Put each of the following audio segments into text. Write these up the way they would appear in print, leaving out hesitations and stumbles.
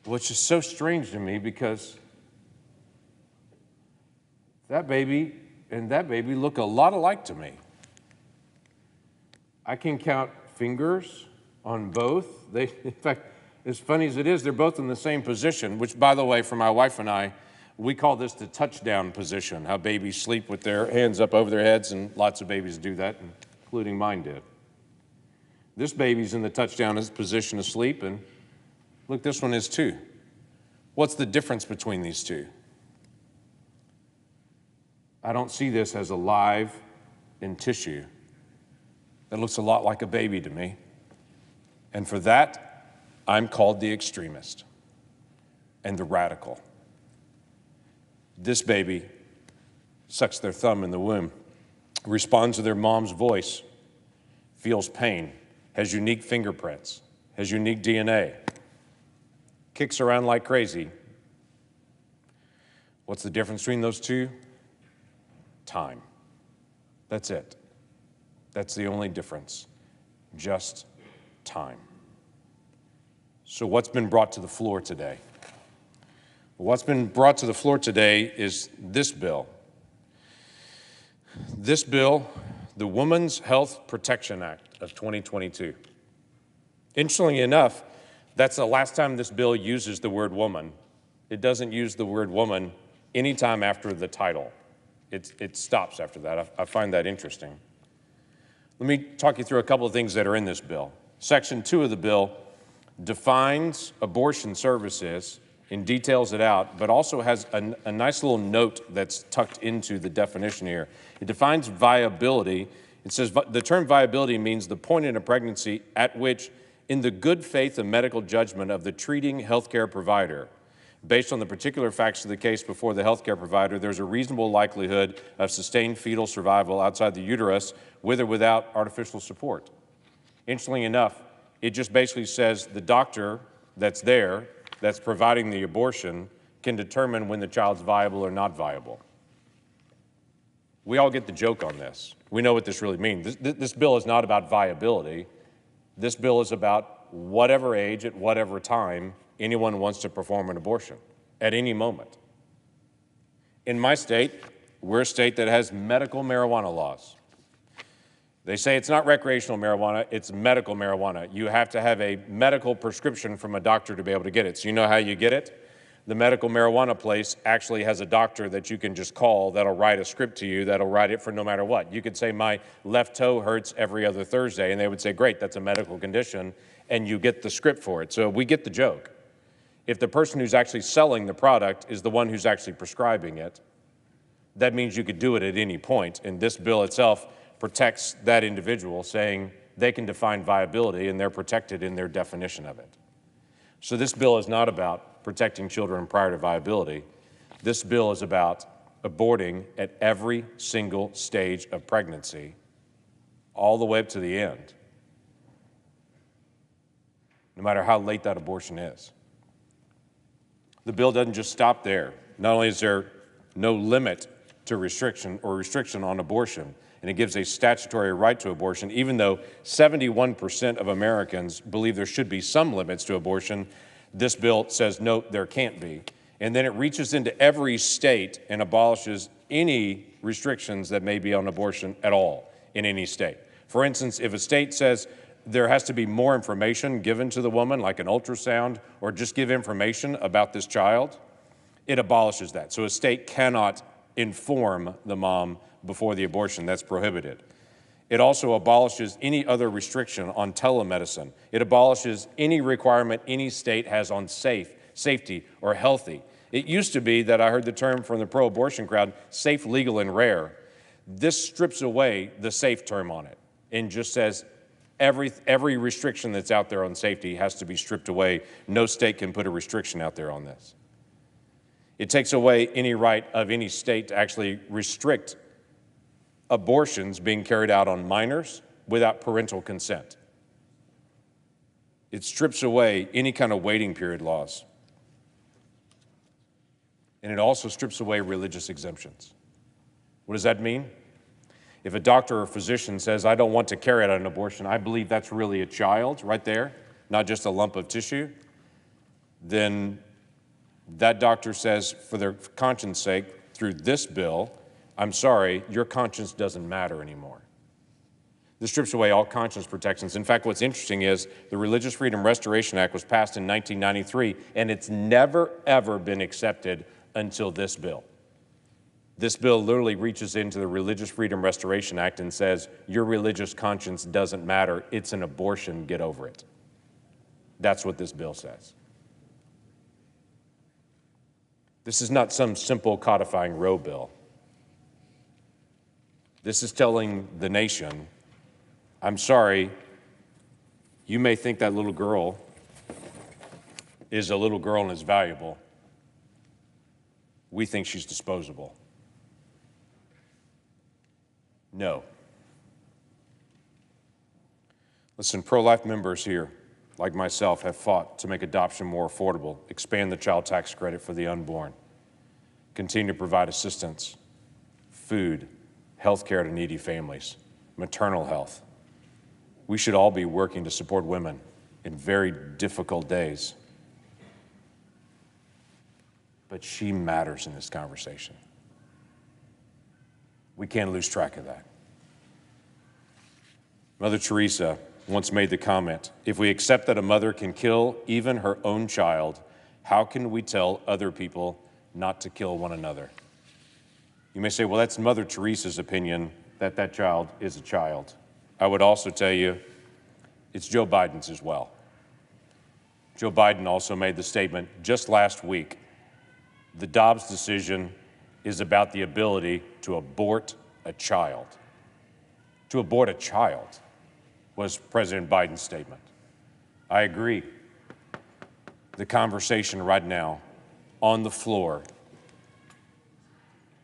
which is so strange to me because that baby and that baby look a lot alike to me. I can count fingers on both. In fact, as funny as it is, they're both in the same position, which, by the way, for my wife and I, we call this the touchdown position, how babies sleep with their hands up over their heads, and lots of babies do that, including mine did. This baby's in the touchdown position asleep, and look, this one is too. What's the difference between these two? I don't see this as alive in tissue. It looks a lot like a baby to me. And for that, I'm called the extremist and the radical. This baby sucks their thumb in the womb, responds to their mom's voice, feels pain, has unique fingerprints, has unique DNA, kicks around like crazy. What's the difference between those two? Time. That's it. That's the only difference. Just time. So what's been brought to the floor today? What's been brought to the floor today is this bill. This bill, the Women's Health Protection Act of 2022. Interestingly enough, that's the last time this bill uses the word woman. It doesn't use the word woman anytime after the title. It stops after that. I find that interesting. Let me talk you through a couple of things that are in this bill. Section 2 of the bill defines abortion services and details it out, but also has a nice little note that's tucked into the definition here. It defines viability. It says the term viability means the point in a pregnancy at which, in the good faith and medical judgment of the treating healthcare provider, based on the particular facts of the case before the healthcare provider, there's a reasonable likelihood of sustained fetal survival outside the uterus with or without artificial support. Interestingly enough, it just basically says the doctor that's there, that's providing the abortion, can determine when the child's viable or not viable. We all get the joke on this. We know what this really means. This bill is not about viability. This bill is about whatever age, at whatever time, anyone wants to perform an abortion, at any moment. In my state, we're a state that has medical marijuana laws. They say it's not recreational marijuana, it's medical marijuana. You have to have a medical prescription from a doctor to be able to get it. So you know how you get it? The medical marijuana place actually has a doctor that you can just call that'll write a script to you that'll write it for no matter what. You could say, my left toe hurts every other Thursday, and they would say, great, that's a medical condition, and you get the script for it. So we get the joke. If the person who's actually selling the product is the one who's actually prescribing it, that means you could do it at any point, and this bill itself protects that individual, saying they can define viability and they're protected in their definition of it. So this bill is not about protecting children prior to viability. This bill is about aborting at every single stage of pregnancy, all the way up to the end, no matter how late that abortion is. The bill doesn't just stop there. Not only is there no limit to restriction on abortion, and it gives a statutory right to abortion, even though 71% of Americans believe there should be some limits to abortion, this bill says, no, there can't be. And then it reaches into every state and abolishes any restrictions that may be on abortion at all in any state. For instance, if a state says there has to be more information given to the woman, like an ultrasound, or just give information about this child, it abolishes that. So a state cannot inform the mom before the abortion. That's prohibited. It also abolishes any other restriction on telemedicine. It abolishes any requirement any state has on safety, or healthy. It used to be that I heard the term from the pro-abortion crowd, safe, legal, and rare. This strips away the safe term on it and just says every restriction that's out there on safety has to be stripped away. No state can put a restriction out there on this. It takes away any right of any state to actually restrict abortions being carried out on minors without parental consent. It strips away any kind of waiting period laws. And it also strips away religious exemptions. What does that mean? If a doctor or physician says, I don't want to carry out an abortion, I believe that's really a child right there, not just a lump of tissue, then that doctor says, for their conscience sake, through this bill, I'm sorry, your conscience doesn't matter anymore. This strips away all conscience protections. In fact, what's interesting is the Religious Freedom Restoration Act was passed in 1993, and it's never, ever been accepted until this bill. This bill literally reaches into the Religious Freedom Restoration Act and says, your religious conscience doesn't matter. It's an abortion. Get over it. That's what this bill says. This is not some simple codifying Roe bill. This is telling the nation, I'm sorry, you may think that little girl is a little girl and is valuable. We think she's disposable. No. Listen, pro-life members here, like myself, have fought to make adoption more affordable, expand the child tax credit for the unborn, continue to provide assistance, food, health care to needy families, maternal health. We should all be working to support women in very difficult days. But she matters in this conversation. We can't lose track of that. Mother Teresa once made the comment, if we accept that a mother can kill even her own child, how can we tell other people not to kill one another? You may say, well, that's Mother Teresa's opinion that that child is a child. I would also tell you, it's Joe Biden's as well. Joe Biden also made the statement just last week, the Dobbs decision is about the ability to abort a child. To abort a child was President Biden's statement. I agree. The conversation right now on the floor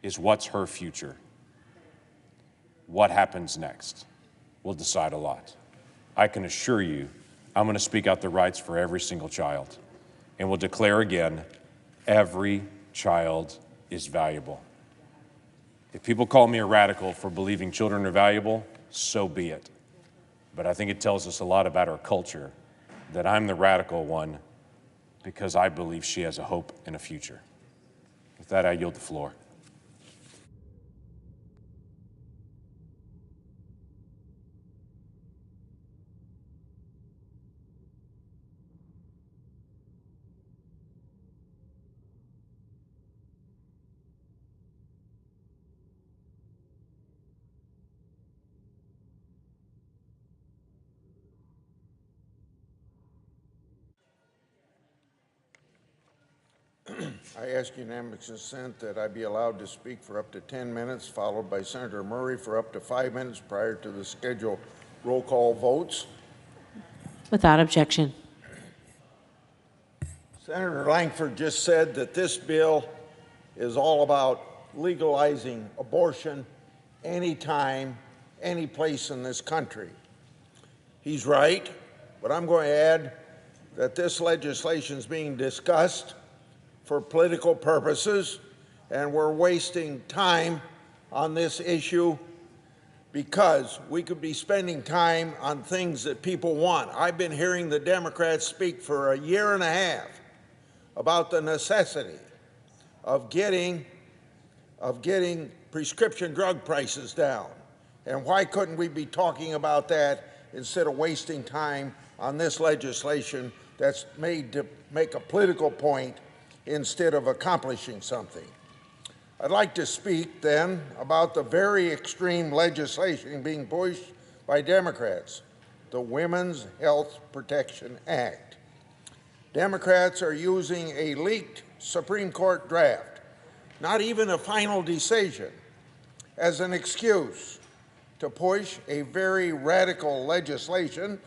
is what's her future? What happens next will decide a lot. I can assure you, I'm going to speak out the rights for every single child and will declare again, every child is valuable. If people call me a radical for believing children are valuable, so be it. But I think it tells us a lot about our culture that I'm the radical one because I believe she has a hope and a future. With that, I yield the floor. I ask unanimous consent that I be allowed to speak for up to 10 minutes, followed by Senator Murray for up to 5 minutes prior to the scheduled roll call votes. Without objection. Senator Langford just said that this bill is all about legalizing abortion anytime, any place in this country. He's right, but I'm going to add that this legislation is being discussed for political purposes, and we're wasting time on this issue because we could be spending time on things that people want. I've been hearing the Democrats speak for a year and a half about the necessity of getting prescription drug prices down. And why couldn't we be talking about that instead of wasting time on this legislation that's made to make a political point instead of accomplishing something? I'd like to speak then about the very extreme legislation being pushed by Democrats, the Women's Health Protection Act. Democrats are using a leaked Supreme Court draft, not even a final decision, as an excuse to push a very radical legislation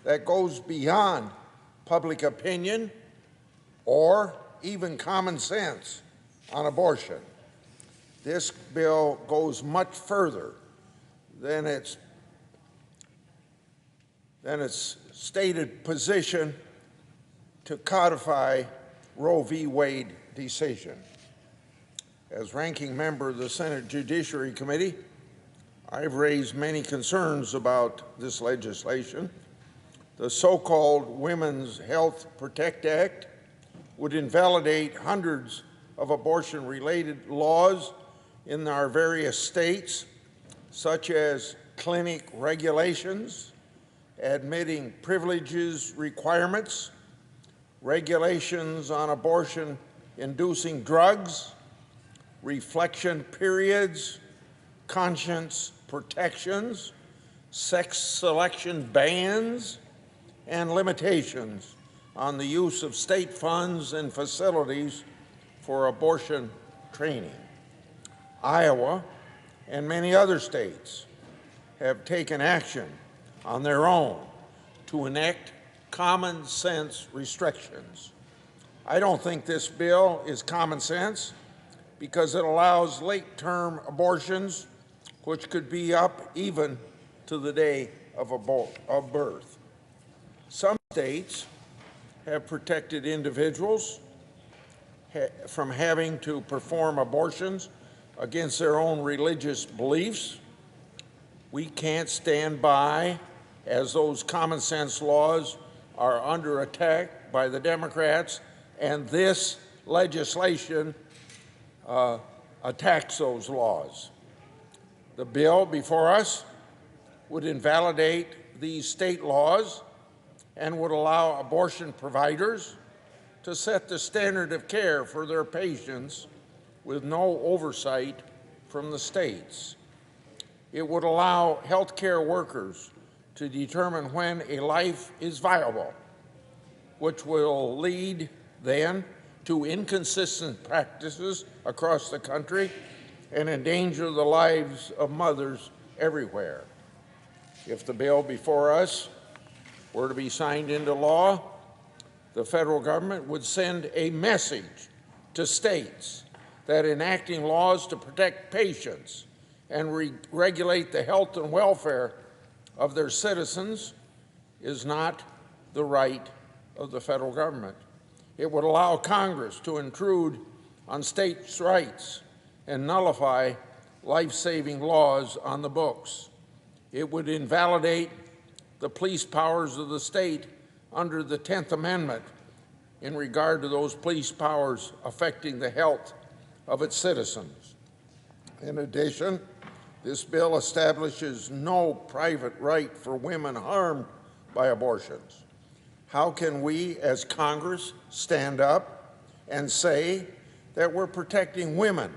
that goes beyond public opinion or even common sense on abortion. This bill goes much further than its stated position to codify Roe v. Wade decision. As ranking member of the Senate Judiciary Committee, I've raised many concerns about this legislation. The so-called Women's Health Protect Act would invalidate hundreds of abortion-related laws in our various states, such as clinic regulations, admitting privileges requirements, regulations on abortion-inducing drugs, reflection periods, conscience protections, sex selection bans, and limitations on the use of state funds and facilities for abortion training. Iowa and many other states have taken action on their own to enact common sense restrictions. I don't think this bill is common sense because it allows late-term abortions, which could be up even to the day of birth. Some states have protected individuals from having to perform abortions against their own religious beliefs. We can't stand by as those common sense laws are under attack by the Democrats, and this legislation attacks those laws. The bill before us would invalidate these state laws and would allow abortion providers to set the standard of care for their patients with no oversight from the states. It would allow healthcare workers to determine when a life is viable, which will lead then to inconsistent practices across the country and endanger the lives of mothers everywhere. If the bill before us were to be signed into law, the federal government would send a message to states that enacting laws to protect patients and regulate the health and welfare of their citizens is not the right of the federal government. It would allow Congress to intrude on states' rights and nullify life-saving laws on the books. It would invalidate the police powers of the state under the 10th Amendment in regard to those police powers affecting the health of its citizens. In addition, this bill establishes no private right for women harmed by abortions. How can we, as Congress, stand up and say that we're protecting women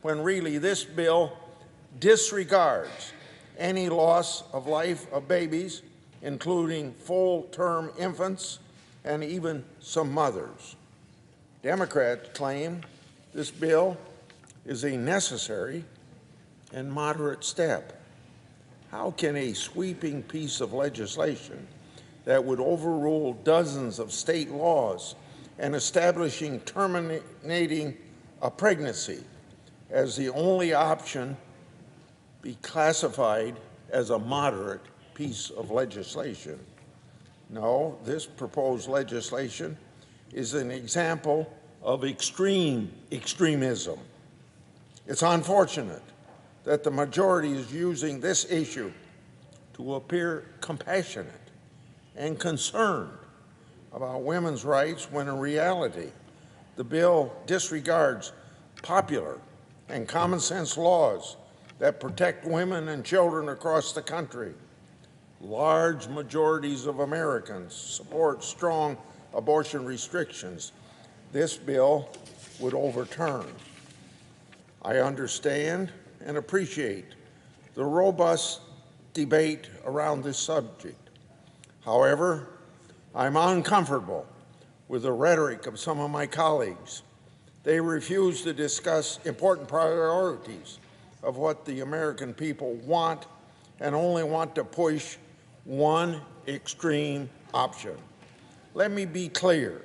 when really this bill disregards any loss of life of babies, including full-term infants and even some mothers? Democrats claim this bill is a necessary and moderate step. How can a sweeping piece of legislation that would overrule dozens of state laws and establishing terminating a pregnancy as the only option be classified as a moderate piece of legislation? No, this proposed legislation is an example of extremism. It's unfortunate that the majority is using this issue to appear compassionate and concerned about women's rights when in reality the bill disregards popular and common sense laws that protect women and children across the country. Large majorities of Americans support strong abortion restrictions. This bill would overturn. I understand and appreciate the robust debate around this subject. However, I'm uncomfortable with the rhetoric of some of my colleagues. They refuse to discuss important priorities of what the American people want and only want to push one extreme option. Let me be clear.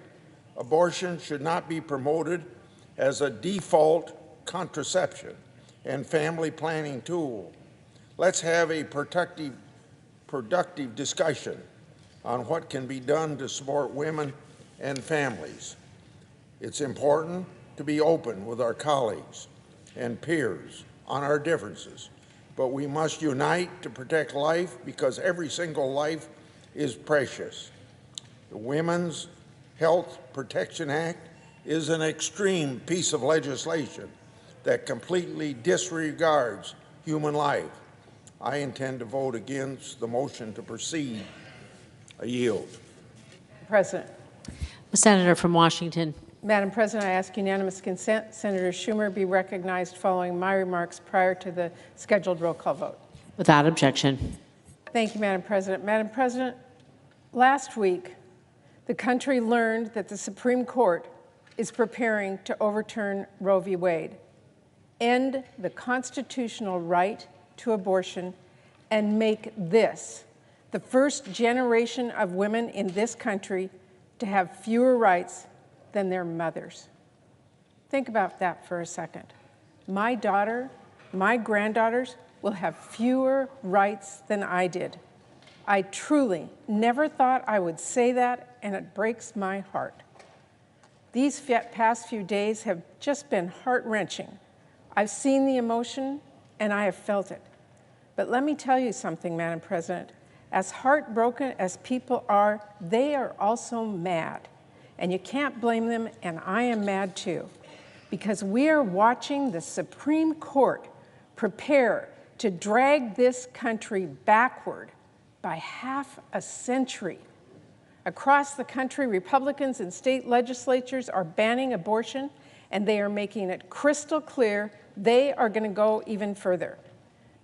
Abortion should not be promoted as a default contraception and family planning tool. Let's have a productive discussion on what can be done to support women and families. It's important to be open with our colleagues and peers on our differences, but we must unite to protect life because every single life is precious. The Women's Health Protection Act is an extreme piece of legislation that completely disregards human life. I intend to vote against the motion to proceed. I yield. President. The senator from Washington. Madam President, I ask unanimous consent. Senator Schumer be recognized following my remarks prior to the scheduled roll call vote. Without objection. Thank you, Madam President. Madam President, last week, the country learned that the Supreme Court is preparing to overturn Roe v. Wade, end the constitutional right to abortion, and make this the first generation of women in this country to have fewer rights than their mothers. Think about that for a second. My daughter, my granddaughters will have fewer rights than I did. I truly never thought I would say that, and it breaks my heart. These past few days have just been heart-wrenching. I've seen the emotion, and I have felt it. But let me tell you something, Madam President. As heartbroken as people are, they are also mad. And you can't blame them, and I am mad too, because we are watching the Supreme Court prepare to drag this country backward by half a century. Across the country, Republicans in state legislatures are banning abortion, and they are making it crystal clear they are going to go even further.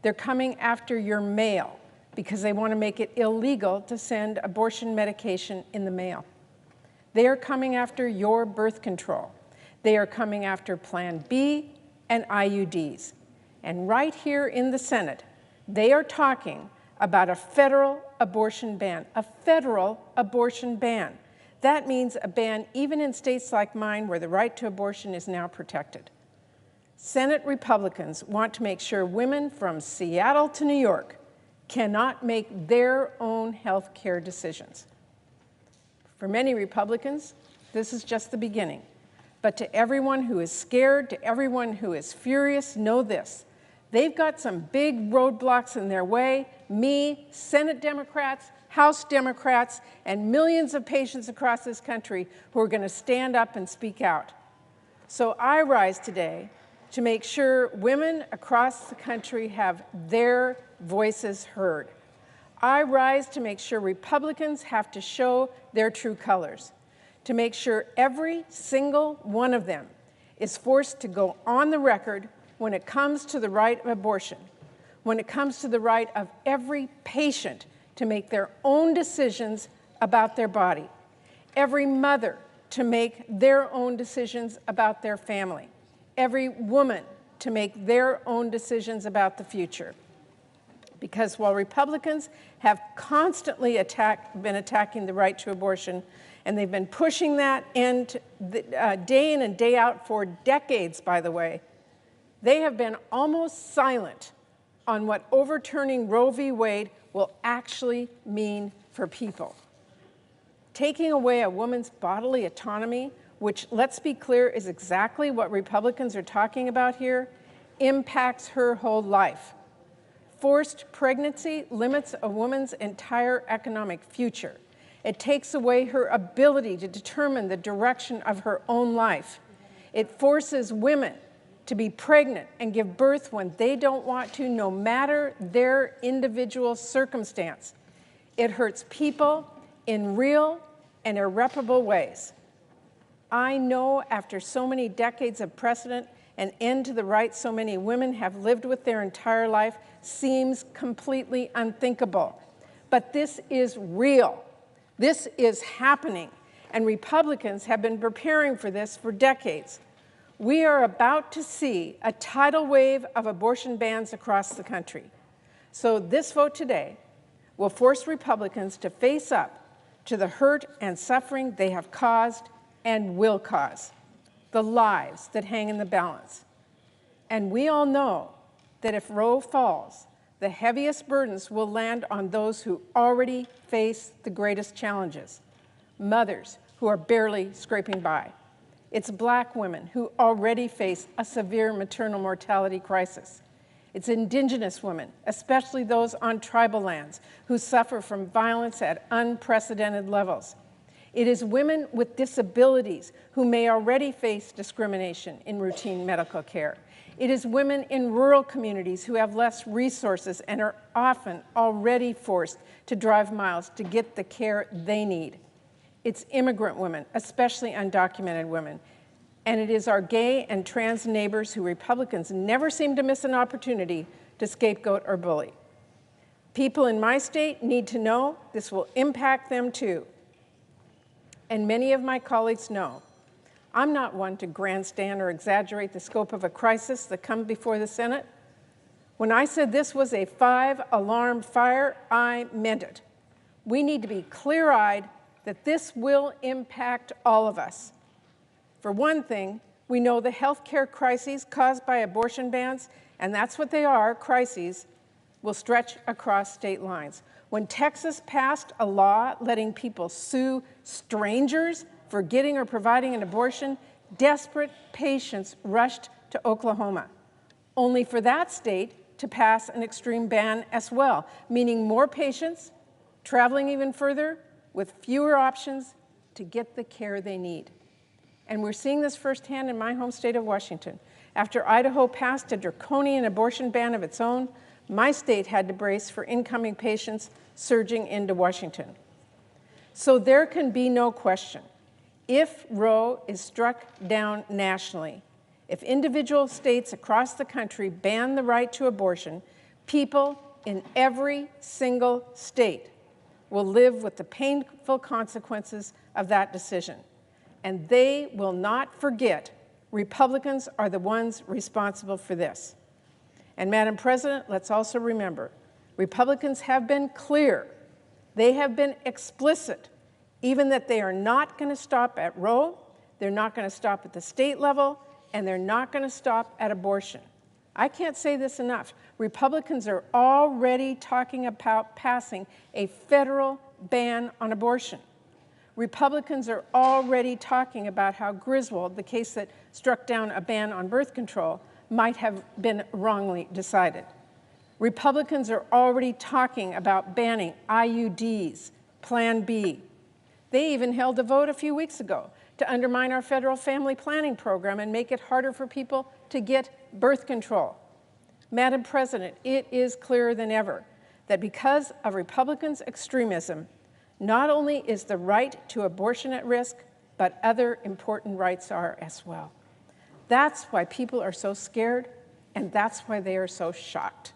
They're coming after your mail because they want to make it illegal to send abortion medication in the mail. They are coming after your birth control. They are coming after Plan B and IUDs. And right here in the Senate, they are talking about a federal abortion ban, a federal abortion ban. That means a ban even in states like mine where the right to abortion is now protected. Senate Republicans want to make sure women from Seattle to New York cannot make their own health care decisions. For many Republicans, this is just the beginning. But to everyone who is scared, to everyone who is furious, know this. They've got some big roadblocks in their way. Me, Senate Democrats, House Democrats, and millions of patients across this country who are going to stand up and speak out. So I rise today to make sure women across the country have their voices heard. I rise to make sure Republicans have to show their true colors, to make sure every single one of them is forced to go on the record when it comes to the right of abortion, when it comes to the right of every patient to make their own decisions about their body, every mother to make their own decisions about their family, every woman to make their own decisions about the future. Because while Republicans have constantly been attacking the right to abortion, and they've been pushing that end day in and day out for decades, by the way, they have been almost silent on what overturning Roe v. Wade will actually mean for people. Taking away a woman's bodily autonomy, which, let's be clear, is exactly what Republicans are talking about here, impacts her whole life. Forced pregnancy limits a woman's entire economic future. It takes away her ability to determine the direction of her own life. It forces women to be pregnant and give birth when they don't want to, no matter their individual circumstance. It hurts people in real and irreparable ways. I know after so many decades of precedent, an end to the rights so many women have lived with their entire life seems completely unthinkable. But this is real. This is happening, and Republicans have been preparing for this for decades. We are about to see a tidal wave of abortion bans across the country. So this vote today will force Republicans to face up to the hurt and suffering they have caused and will cause, the lives that hang in the balance. And we all know that if Roe falls, the heaviest burdens will land on those who already face the greatest challenges, mothers who are barely scraping by. It's Black women who already face a severe maternal mortality crisis. It's Indigenous women, especially those on tribal lands, who suffer from violence at unprecedented levels. It is women with disabilities who may already face discrimination in routine medical care. It is women in rural communities who have less resources and are often already forced to drive miles to get the care they need. It's immigrant women, especially undocumented women. And it is our gay and trans neighbors who Republicans never seem to miss an opportunity to scapegoat or bully. People in my state need to know this will impact them too. And many of my colleagues know. I'm not one to grandstand or exaggerate the scope of a crisis that comes before the Senate. When I said this was a 5-alarm fire, I meant it. We need to be clear-eyed that this will impact all of us. For one thing, we know the health care crises caused by abortion bans, and that's what they are, crises, will stretch across state lines. When Texas passed a law letting people sue strangers for getting or providing an abortion, desperate patients rushed to Oklahoma, only for that state to pass an extreme ban as well, meaning more patients traveling even further with fewer options to get the care they need. And we're seeing this firsthand in my home state of Washington. After Idaho passed a draconian abortion ban of its own, my state had to brace for incoming patients surging into Washington. So there can be no question. If Roe is struck down nationally, if individual states across the country ban the right to abortion, people in every single state will live with the painful consequences of that decision. And they will not forget Republicans are the ones responsible for this. And Madam President, let's also remember, Republicans have been clear, they have been explicit, even that they are not going to stop at Roe, they're not going to stop at the state level, and they're not going to stop at abortion. I can't say this enough. Republicans are already talking about passing a federal ban on abortion. Republicans are already talking about how Griswold, the case that struck down a ban on birth control, might have been wrongly decided. Republicans are already talking about banning IUDs, Plan B. They even held a vote a few weeks ago to undermine our federal family planning program and make it harder for people to get birth control. Madam President, it is clearer than ever that because of Republicans' extremism, not only is the right to abortion at risk, but other important rights are as well. That's why people are so scared, and that's why they are so shocked.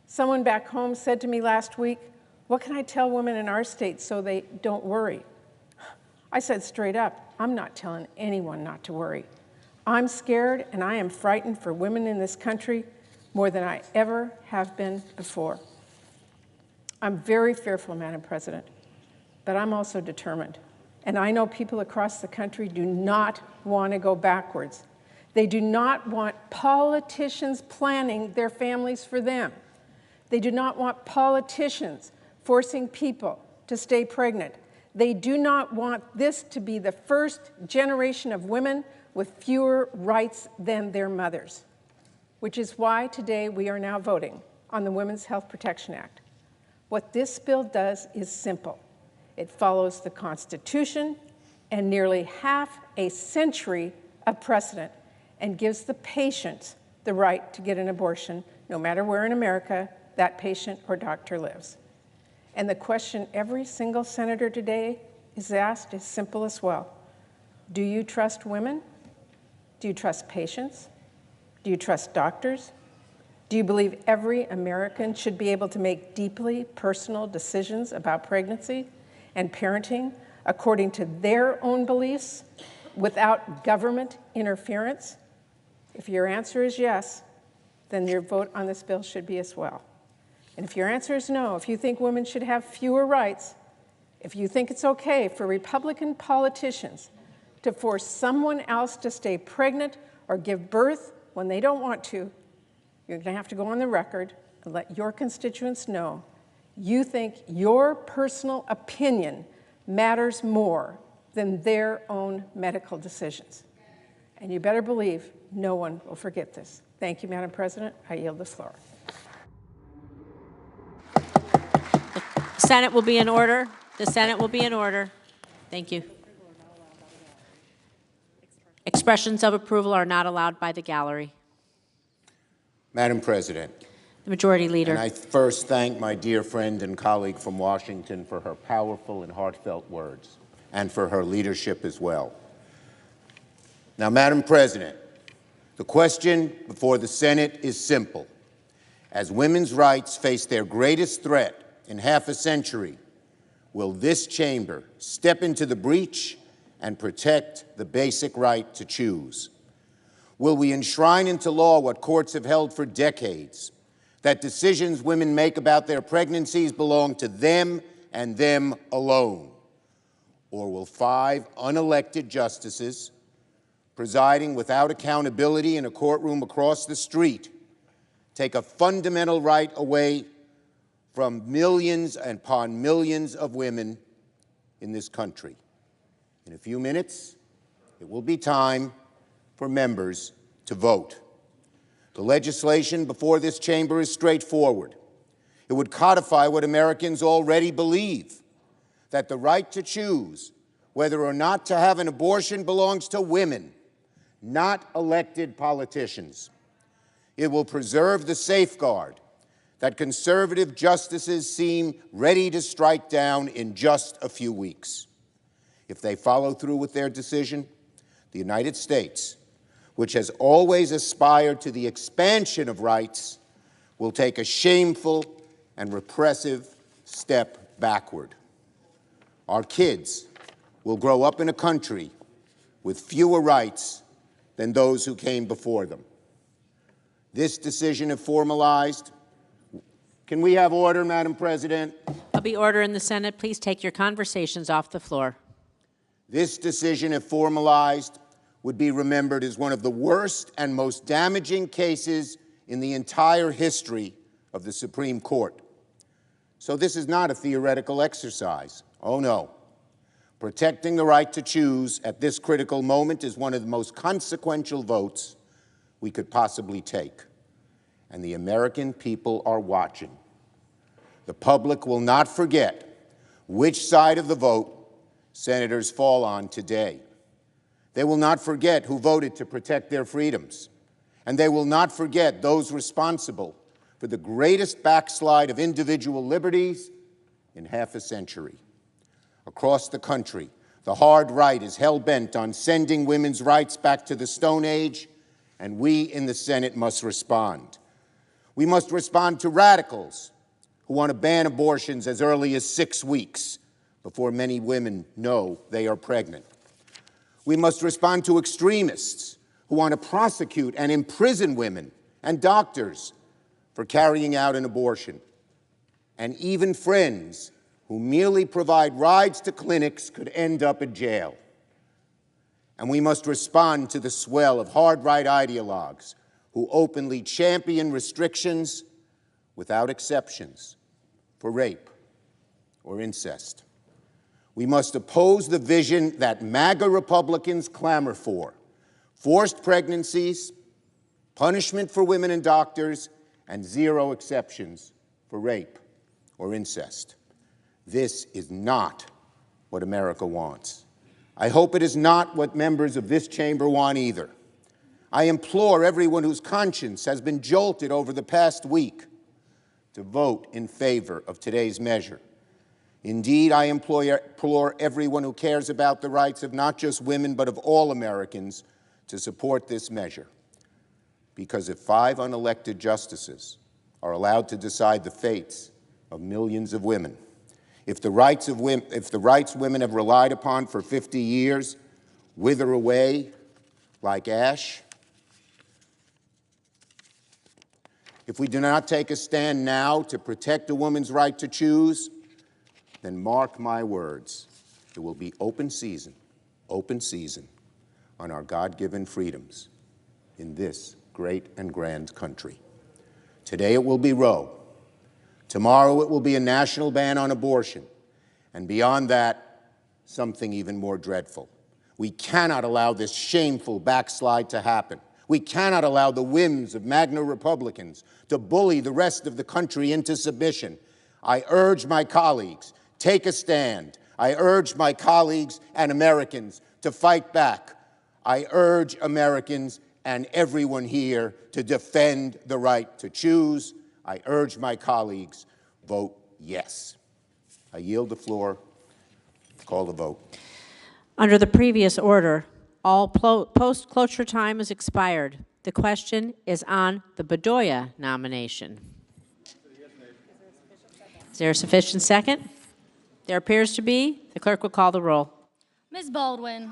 Someone back home said to me last week, "What can I tell women in our state so they don't worry?" I said straight up, I'm not telling anyone not to worry. I'm scared and I am frightened for women in this country more than I ever have been before. I'm very fearful, Madam President, but I'm also determined. And I know people across the country do not want to go backwards. They do not want politicians planning their families for them. They do not want politicians forcing people to stay pregnant. They do not want this to be the first generation of women with fewer rights than their mothers, which is why today we are now voting on the Women's Health Protection Act. What this bill does is simple. It follows the Constitution and nearly half a century of precedent and gives the patient the right to get an abortion, no matter where in America that patient or doctor lives. And the question every single senator today is asked is simple as well. Do you trust women? Do you trust patients? Do you trust doctors? Do you believe every American should be able to make deeply personal decisions about pregnancy and parenting according to their own beliefs without government interference? If your answer is yes, then your vote on this bill should be as well. And if your answer is no, if you think women should have fewer rights, if you think it's okay for Republican politicians to force someone else to stay pregnant or give birth when they don't want to, you're going to have to go on the record and let your constituents know you think your personal opinion matters more than their own medical decisions. And you better believe no one will forget this. Thank you, Madam President. I yield the floor. The Senate will be in order. The Senate will be in order. Thank you. Expressions of approval are not allowed by the gallery. Madam President, The Majority Leader. and I first thank my dear friend and colleague from Washington for her powerful and heartfelt words, and for her leadership as well. Now, Madam President, the question before the Senate is simple. As women's rights face their greatest threat in half a century, will this chamber step into the breach and protect the basic right to choose? Will we enshrine into law what courts have held for decades, that decisions women make about their pregnancies belong to them and them alone? Or will 5 unelected justices presiding without accountability in a courtroom across the street take a fundamental right away from millions and upon millions of women in this country? In a few minutes, it will be time for members to vote. The legislation before this chamber is straightforward. It would codify what Americans already believe, that the right to choose whether or not to have an abortion belongs to women, not elected politicians. It will preserve the safeguard that conservative justices seem ready to strike down in just a few weeks. If they follow through with their decision, the United States, which has always aspired to the expansion of rights, will take a shameful and repressive step backward. Our kids will grow up in a country with fewer rights than those who came before them. This decision, if formalized, can we have order, Madam President? There'll be order in the Senate. Please take your conversations off the floor. This decision, if formalized, would be remembered as one of the worst and most damaging cases in the entire history of the Supreme Court. So this is not a theoretical exercise. Oh, no. Protecting the right to choose at this critical moment is one of the most consequential votes we could possibly take. And the American people are watching. The public will not forget which side of the vote senators fall on today. They will not forget who voted to protect their freedoms. And they will not forget those responsible for the greatest backslide of individual liberties in half a century. Across the country, the hard right is hell-bent on sending women's rights back to the Stone Age, and we in the Senate must respond. We must respond to radicals who want to ban abortions as early as 6 weeks before many women know they are pregnant. We must respond to extremists who want to prosecute and imprison women and doctors for carrying out an abortion, and even friends who merely provide rides to clinics could end up in jail. And we must respond to the swell of hard-right ideologues who openly champion restrictions without exceptions for rape or incest. We must oppose the vision that MAGA Republicans clamor for: forced pregnancies, punishment for women and doctors, and zero exceptions for rape or incest. This is not what America wants. I hope it is not what members of this chamber want either. I implore everyone whose conscience has been jolted over the past week to vote in favor of today's measure. Indeed, I implore everyone who cares about the rights of not just women, but of all Americans, to support this measure. Because if 5 unelected justices are allowed to decide the fates of millions of women, if the rights women have relied upon for 50 years wither away like ash, if we do not take a stand now to protect a woman's right to choose, then mark my words, it will be open season on our God-given freedoms in this great and grand country. Today it will be Roe. Tomorrow it will be a national ban on abortion. And beyond that, something even more dreadful. We cannot allow this shameful backslide to happen. We cannot allow the whims of MAGA Republicans to bully the rest of the country into submission. I urge my colleagues, take a stand. I urge my colleagues and Americans to fight back. I urge Americans and everyone here to defend the right to choose. I urge my colleagues, vote yes. I yield the floor. Call the vote. Under the previous order, all post-cloture time is expired. The question is on the Bedoya nomination. Is there a sufficient second? There appears to be. The clerk will call the roll. Ms. Baldwin.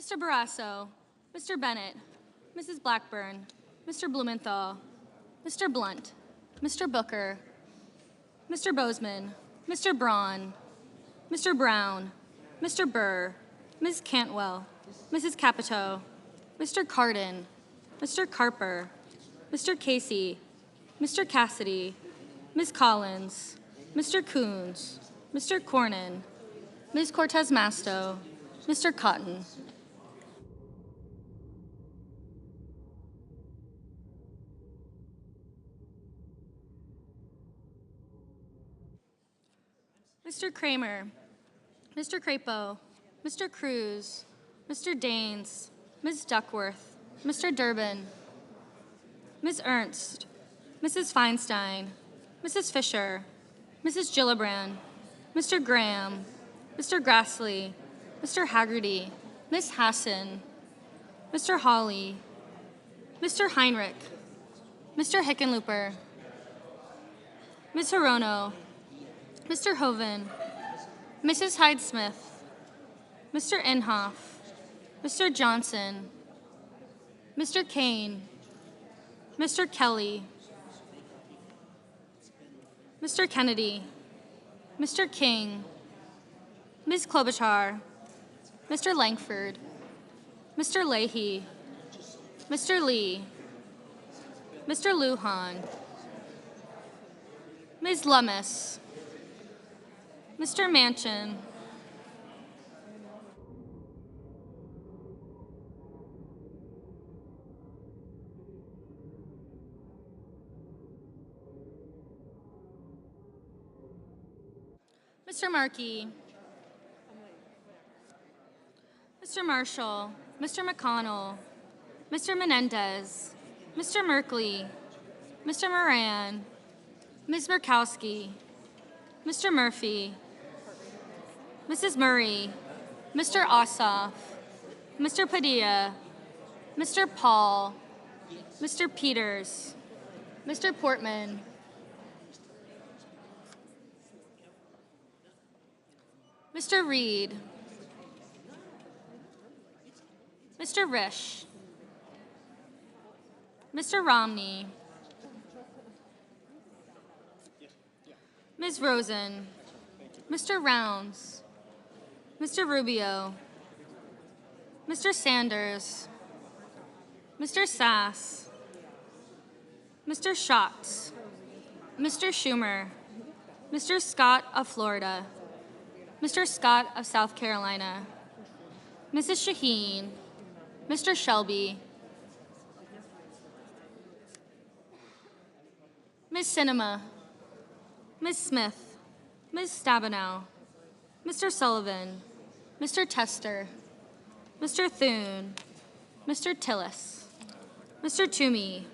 Mr. Barrasso, Mr. Bennett, Mrs. Blackburn, Mr. Blumenthal, Mr. Blunt, Mr. Booker, Mr. Bozeman, Mr. Braun, Mr. Brown, Mr. Burr, Ms. Cantwell, Mrs. Capito, Mr. Cardin, Mr. Carper, Mr. Casey, Mr. Cassidy, Ms. Collins, Mr. Coons, Mr. Cornyn, Ms. Cortez Masto, Mr. Cotton. Mr. Kramer, Mr. Crapo, Mr. Cruz, Mr. Daines, Ms. Duckworth, Mr. Durbin, Ms. Ernst, Mrs. Feinstein, Mrs. Fisher, Mrs. Gillibrand, Mr. Graham, Mr. Grassley, Mr. Haggerty, Ms. Hassan, Mr. Hawley, Mr. Heinrich, Mr. Hickenlooper, Ms. Hirono, Mr. Hoven, Mrs. Hyde-Smith, Mr. Inhofe, Mr. Johnson, Mr. Kane, Mr. Kelly, Mr. Kennedy, Mr. King, Ms. Klobuchar, Mr. Langford, Mr. Leahy, Mr. Lee, Mr. Lujan, Ms. Lummis, Mr. Manchin, Mr. Markey, Mr. Marshall, Mr. McConnell, Mr. Menendez, Mr. Merkley, Mr. Moran, Ms. Murkowski, Mr. Murphy, Mrs. Murray, Mr. Ossoff, Mr. Padilla, Mr. Paul, Mr. Peters, Mr. Portman, Mr. Reed, Mr. Risch, Mr. Romney, Ms. Rosen, Mr. Rounds, Mr. Rubio, Mr. Sanders, Mr. Sass, Mr. Schatz, Mr. Schumer, Mr. Scott of Florida, Mr. Scott of South Carolina, Mrs. Shaheen, Mr. Shelby, Ms. Sinema, Ms. Smith, Ms. Stabenow, Mr. Sullivan, Mr. Tester, Mr. Thune, Mr. Tillis. Mr. Toomey,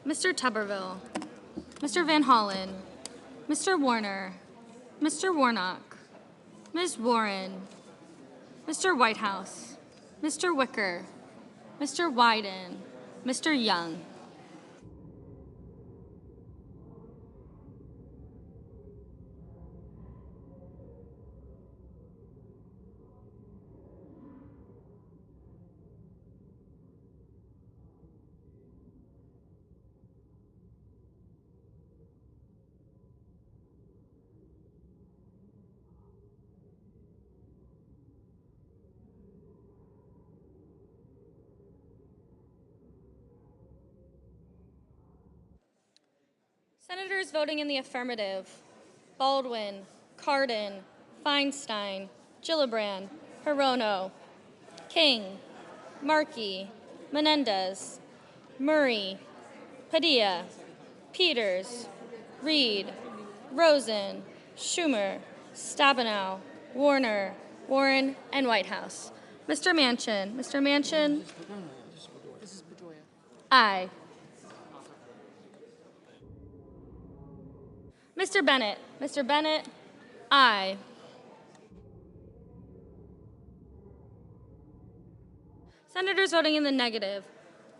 Mr. Tuberville, Mr. Van Hollen, Mr. Warner, Mr. Warnock, Ms. Warren, Mr. Whitehouse, Mr. Wicker, Mr. Wyden, Mr. Young. Senators voting in the affirmative: Baldwin, Cardin, Feinstein, Gillibrand, Hirono, King, Markey, Menendez, Murray, Padilla, Peters, Reed, Rosen, Schumer, Stabenow, Warner, Warren, and Whitehouse. Mr. Manchin. Mr. Manchin? Aye. Mr. Bennett. Mr. Bennett? Aye. Senators voting in the negative: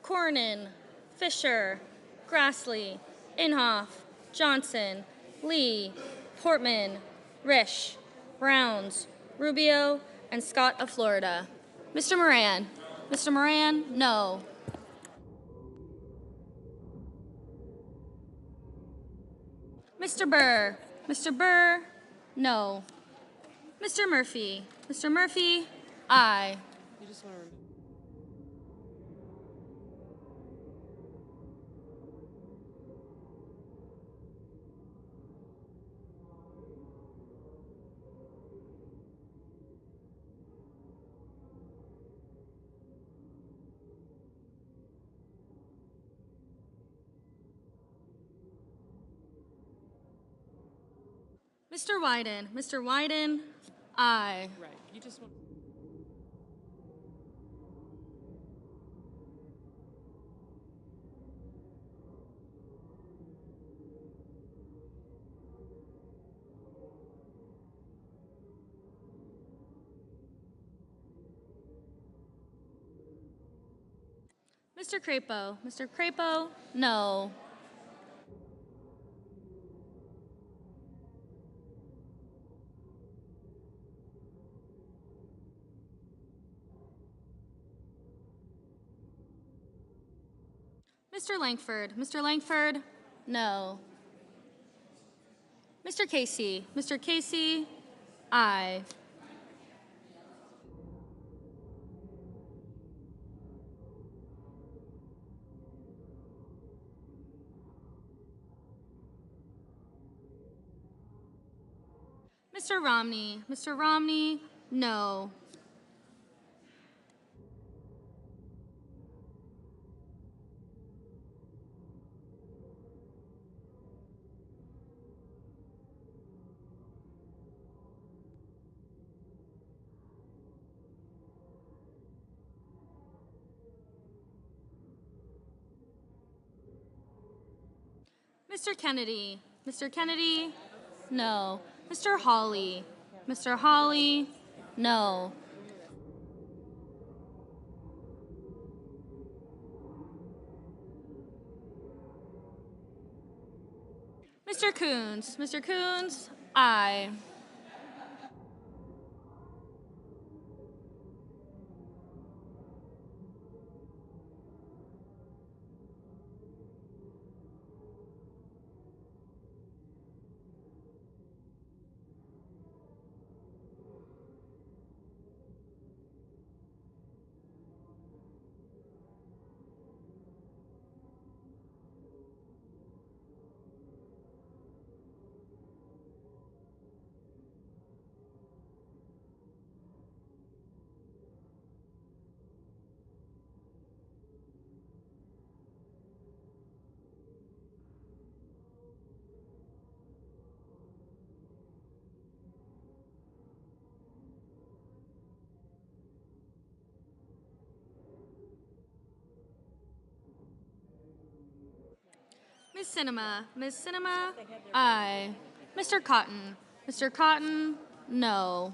Cornyn, Fisher, Grassley, Inhofe, Johnson, Lee, Portman, Risch, Browns, Rubio, and Scott of Florida. Mr. Moran. Mr. Moran, no. Mr. Burr. Mr. Burr, no. Mr. Murphy. Mr. Murphy, aye. Mr. Wyden. Mr. Wyden, aye. Mr. Crapo. Mr. Crapo, no. Mr. Langford. Mr. Langford, no. Mr. Casey. Mr. Casey, aye. Mr. Romney. Mr. Romney, no. Mr. Kennedy. Mr. Kennedy, no. Mr. Hawley. Mr. Hawley, no. Mr. Coons. Mr. Coons, aye. Ms. Cinema. Ms. Cinema, aye. Mr. Cotton. Mr. Cotton, no.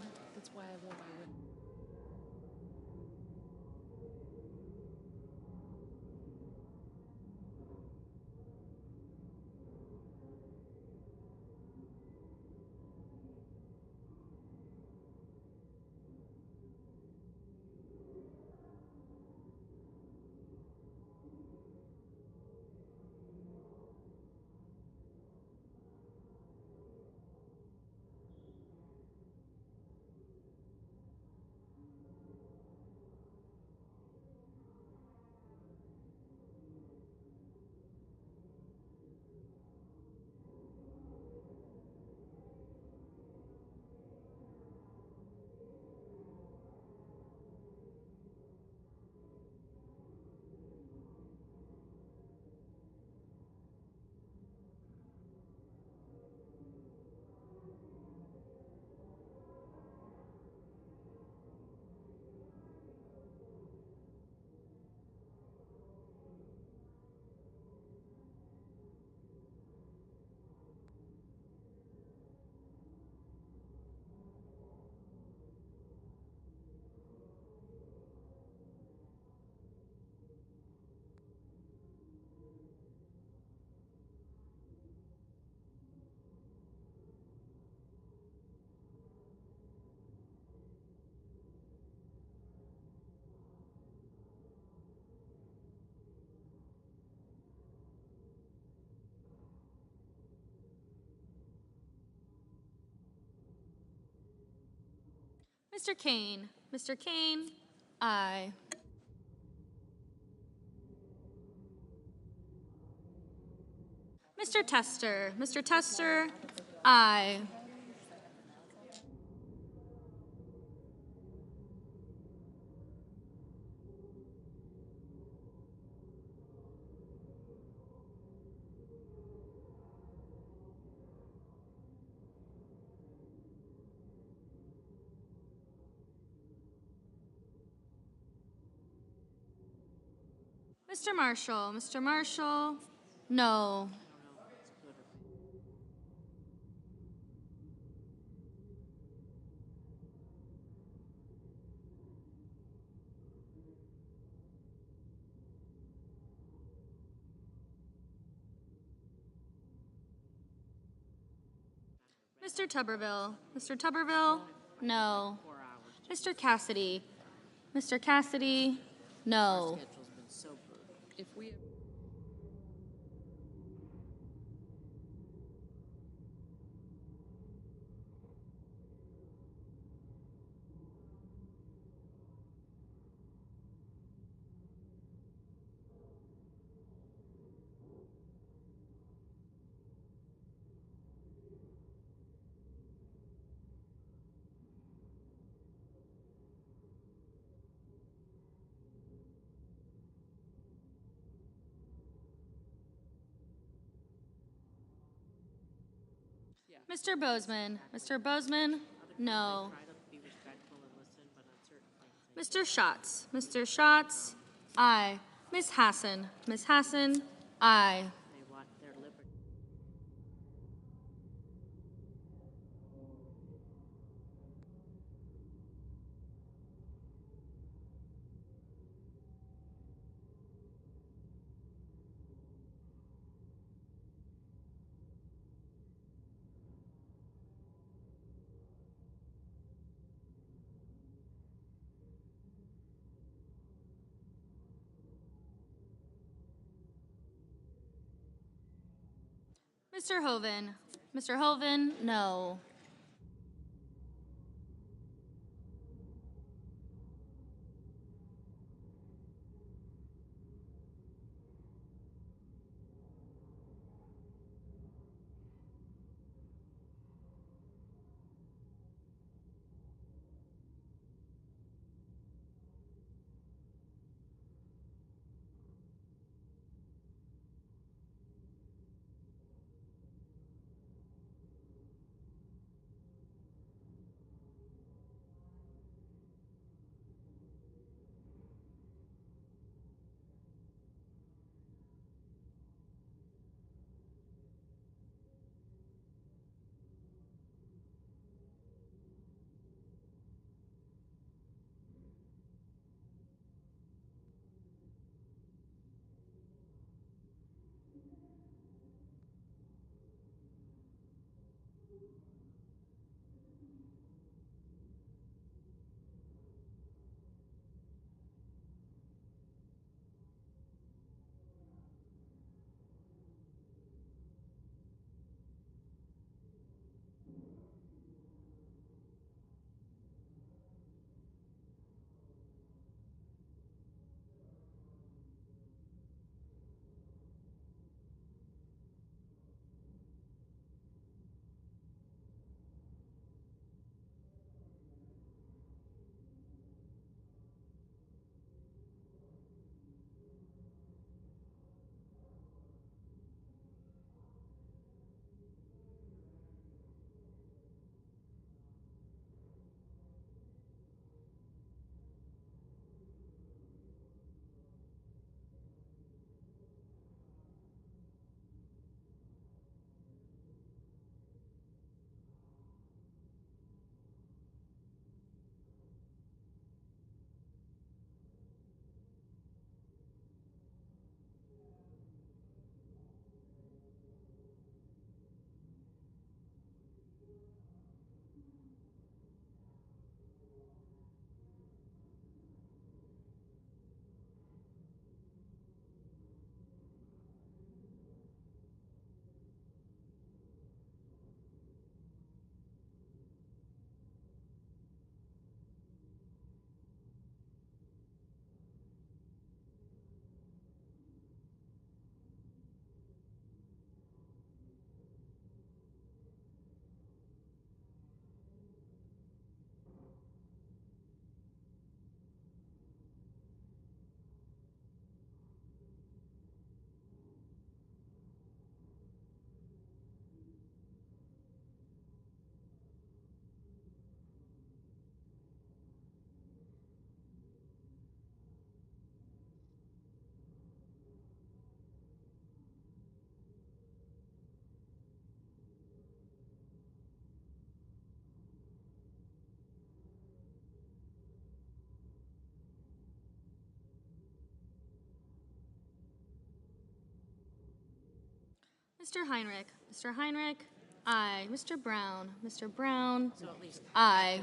Mr. Kane. Mr. Kane, aye. Mr. Tester. Mr. Tester, aye. Mr. Marshall. Mr. Marshall, no. Mr. Tuberville. Mr. Tuberville, no. Mr. Cassidy. Mr. Cassidy, no. Mr. Bozeman. Mr. Bozeman, no. Mr. Schatz. Mr. Schatz, aye. Ms. Hassan. Ms. Hassan, aye. Mr. Hoven. Mr. Hoven, no. Mr. Heinrich. Mr. Heinrich. Aye. Mr. Brown. Mr. Brown. Aye.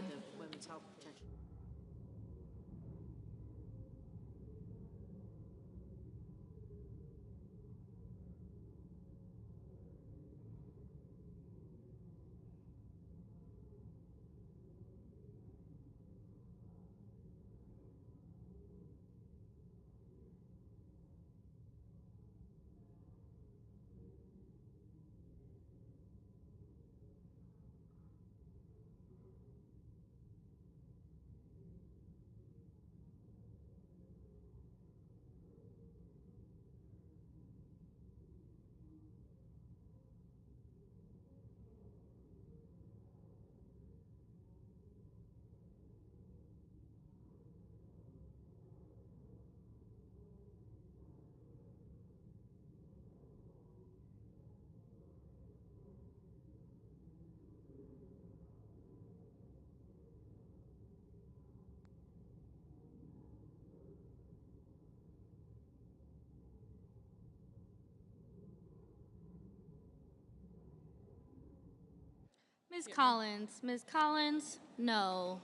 Ms. Collins. Ms. Collins. No.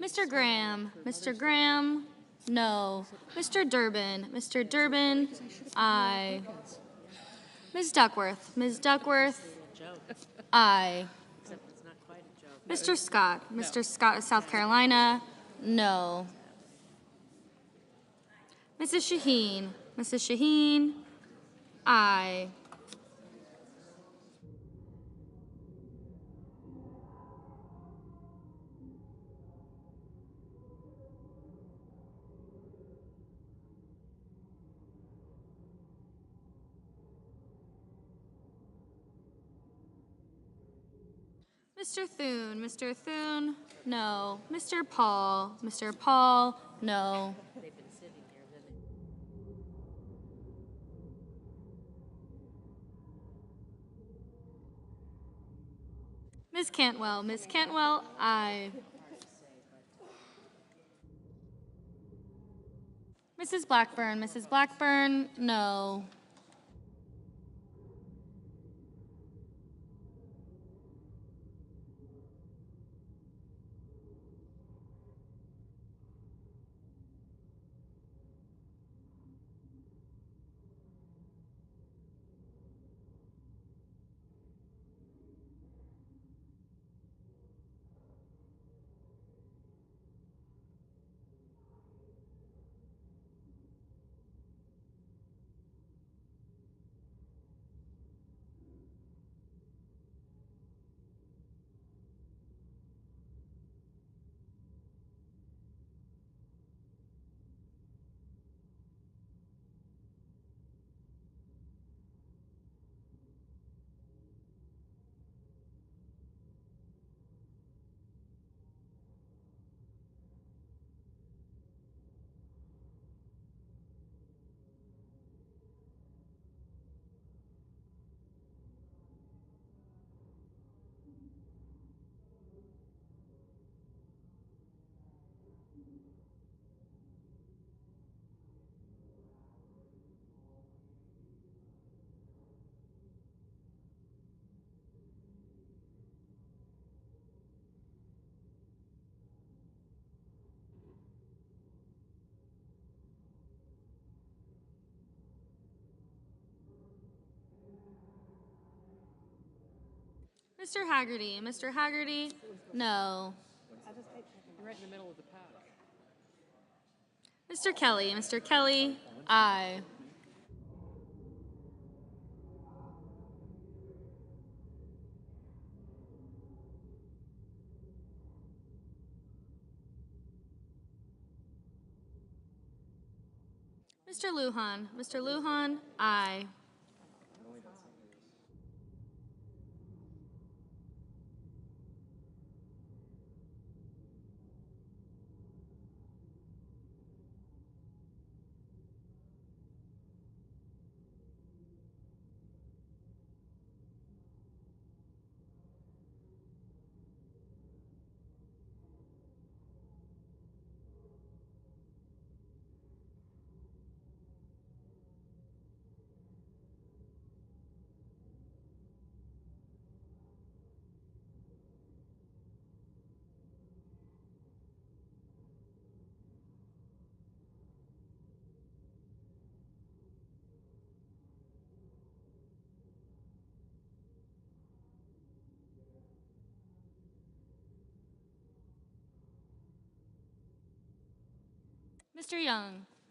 Mr. Graham. Mr. Graham. No. Mr. Durbin. Mr. Durbin. Aye. Ms. Duckworth. Ms. Duckworth. Aye. Mr. Scott. Mr. Scott of South Carolina. No. Mrs. Shaheen. Mrs. Shaheen. Aye. Mr. Thune. Mr. Thune. No. Mr. Paul. Mr. Paul. No. Ms. Cantwell. Ms. Cantwell. Aye. Mrs. Blackburn. Mrs. Blackburn. No. Mr. Haggerty, Mr. Haggerty, no. You're right in the middle of the pack. Mr. Kelly, Mr. Kelly, aye. Mr. Lujan, aye.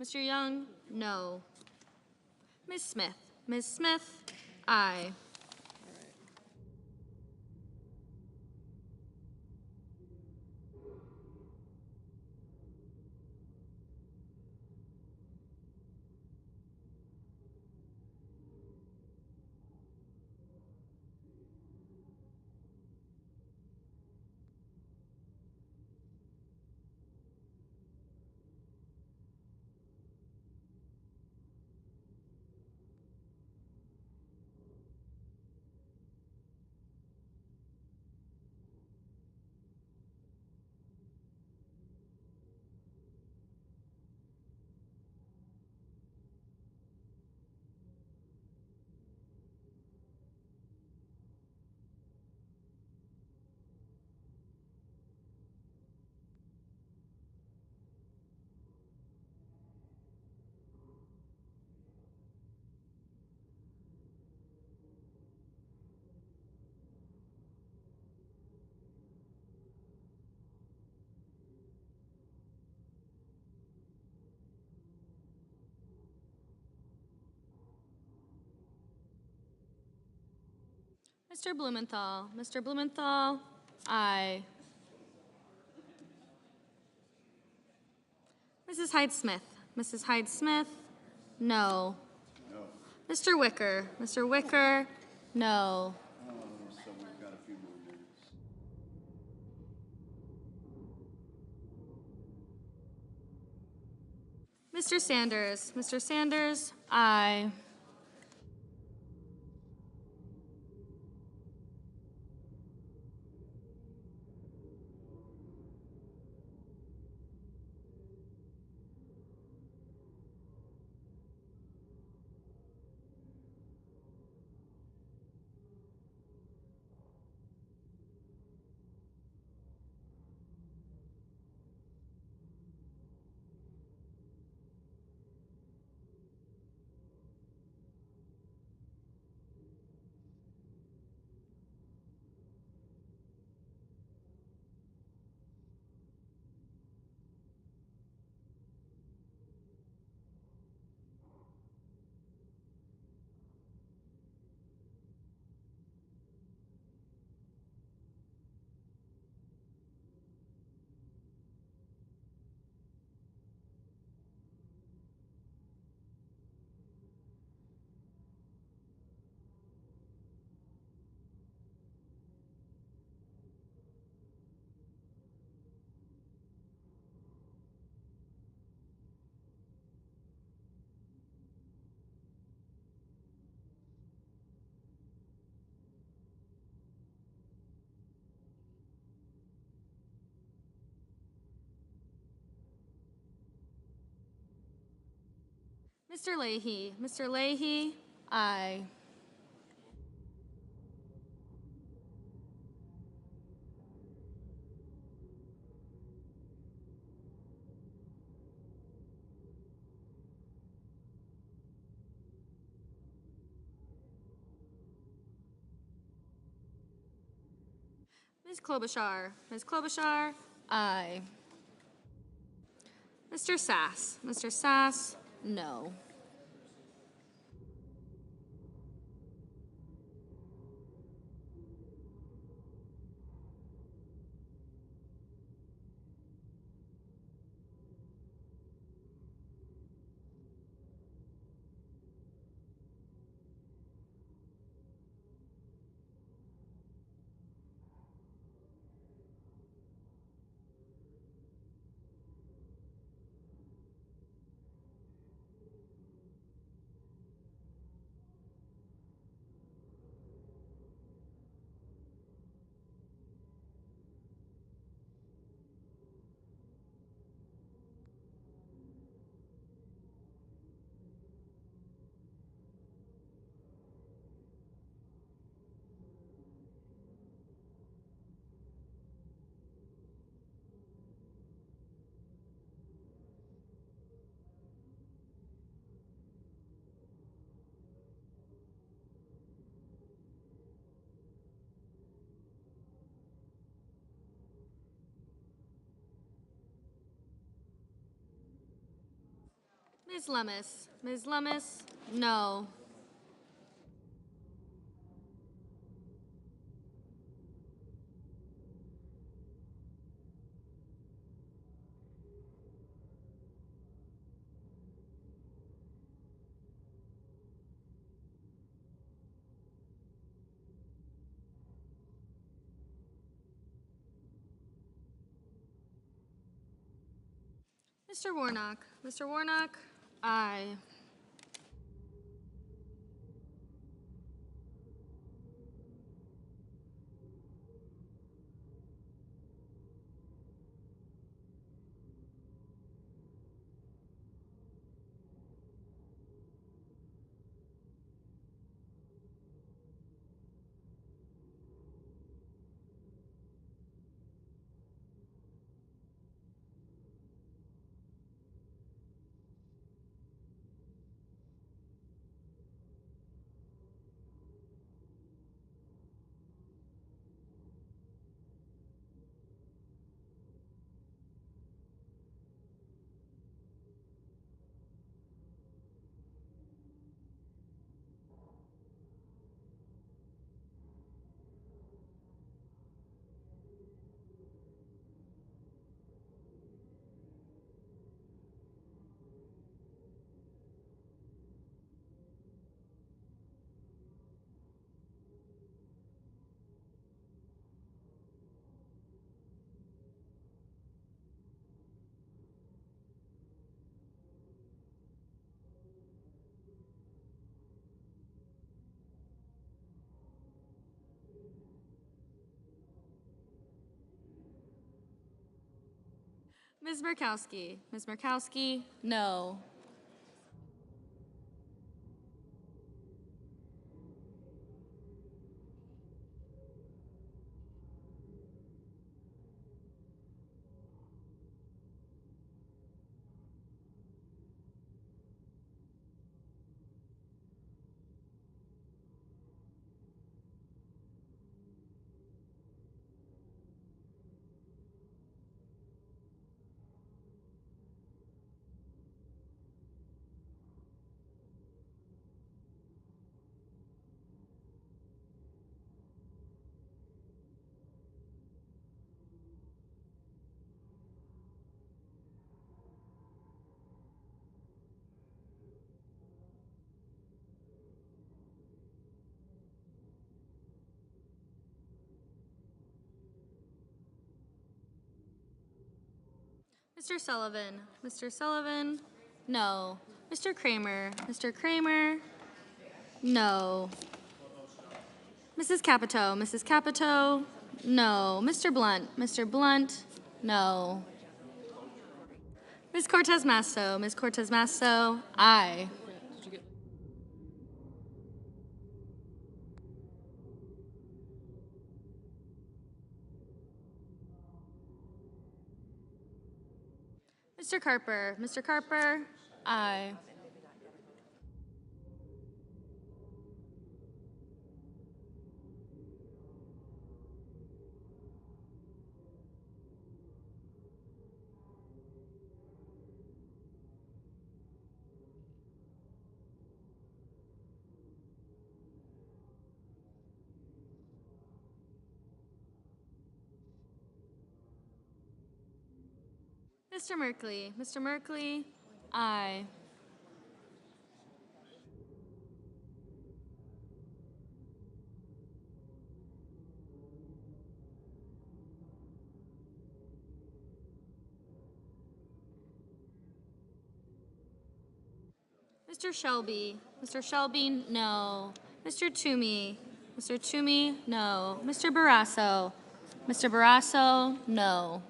Mr. Young, no. Ms. Smith, aye. Mr. Blumenthal, aye. Mrs. Hyde Smith, no. Mr. Wicker, no. Mr. Sanders, aye. Mr. Leahy, aye. Ms. Klobuchar. Ms. Klobuchar, aye. Mr. Sass. Mr. Sass, no. Ms. Lemus. Ms. Lemus, no. Mr. Warnock. Mr. Warnock, aye. Ms. Murkowski. Ms. Murkowski, no. Mr. Sullivan. Mr. Sullivan, no. Mr. Kramer. Mr. Kramer, no. Mrs. Capito. Mrs. Capito, no. Mr. Blunt. Mr. Blunt, no. Ms. Cortez Masto. Ms. Cortez Masto, aye. Did you get? Mr. Carper. Mr. Carper, aye. Mr. Merkley. Mr. Merkley, aye. Mr. Shelby. Mr. Shelby, no. Mr. Toomey. Mr. Toomey, no. Mr. Barrasso. Mr. Barrasso, no.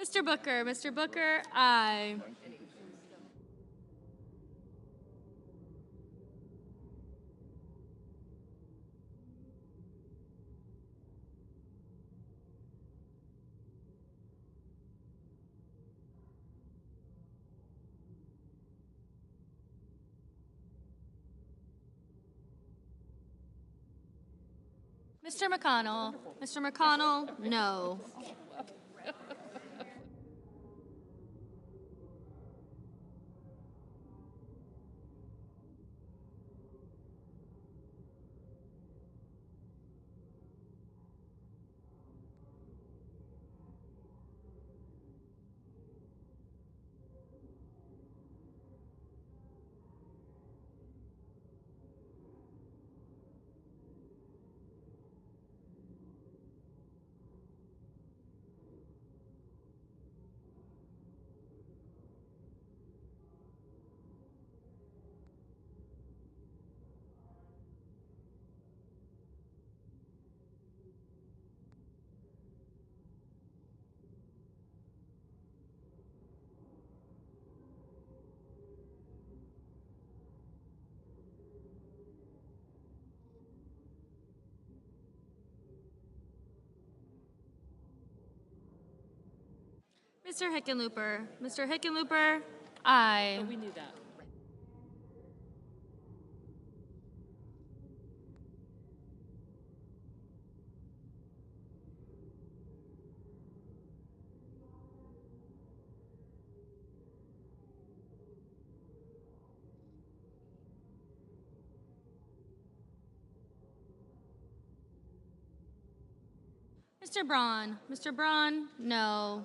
Mr. Booker. Mr. Booker, aye. Mr. McConnell. Mr. McConnell, no. Mr. Hickenlooper. Mr. Hickenlooper, aye. We knew that. Mr. Braun. Mr. Braun, no.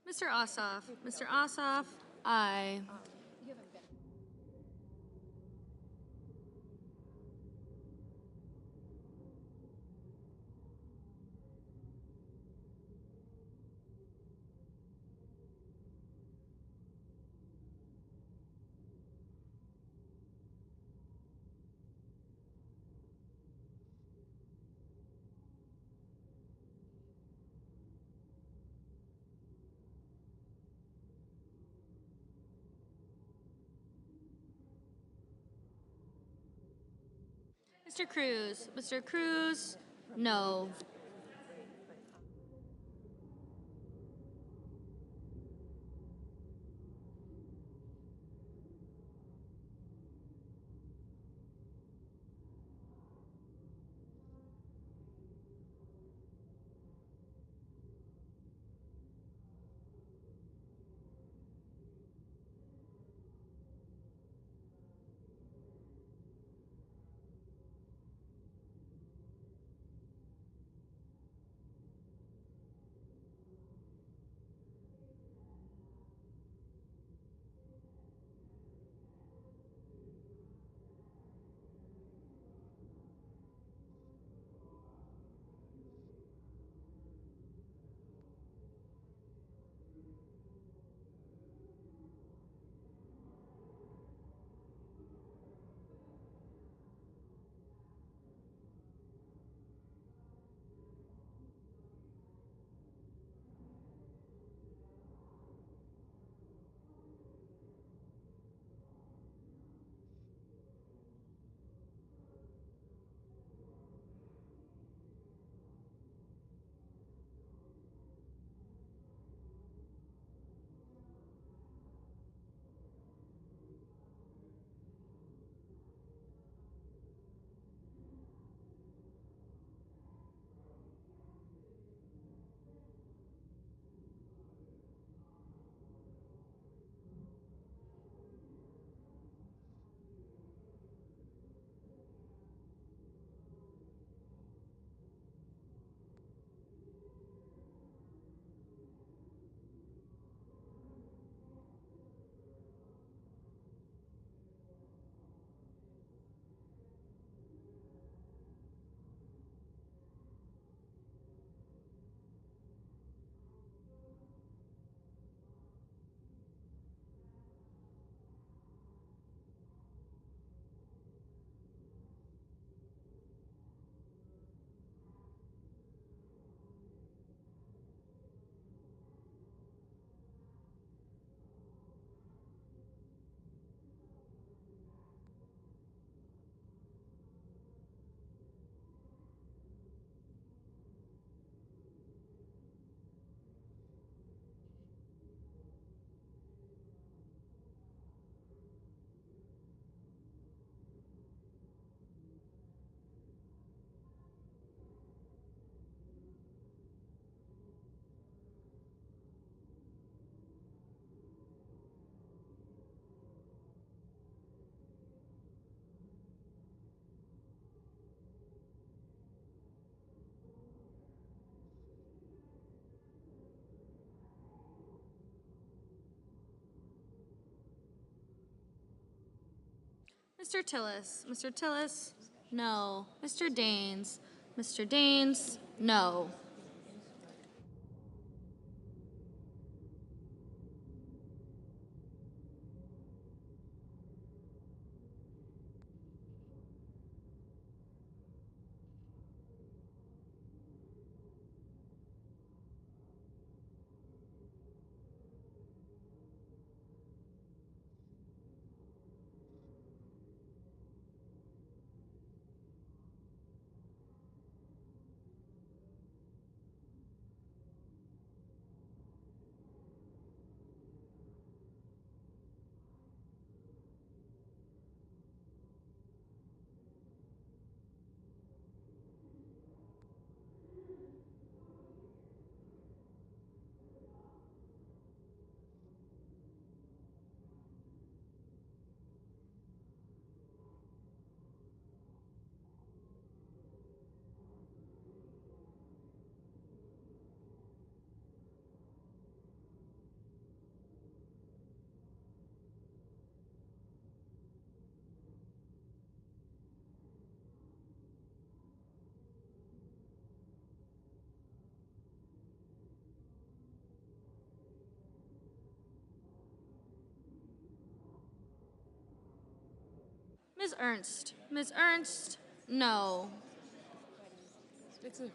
Mr. Ossoff. Mr. Ossoff, aye. Mr. Cruz. Mr. Cruz, no. Mr. Tillis. Mr. Tillis, no. Mr. Daines. Mr. Daines, no. Ernst. Ms. Ernst, no. It's a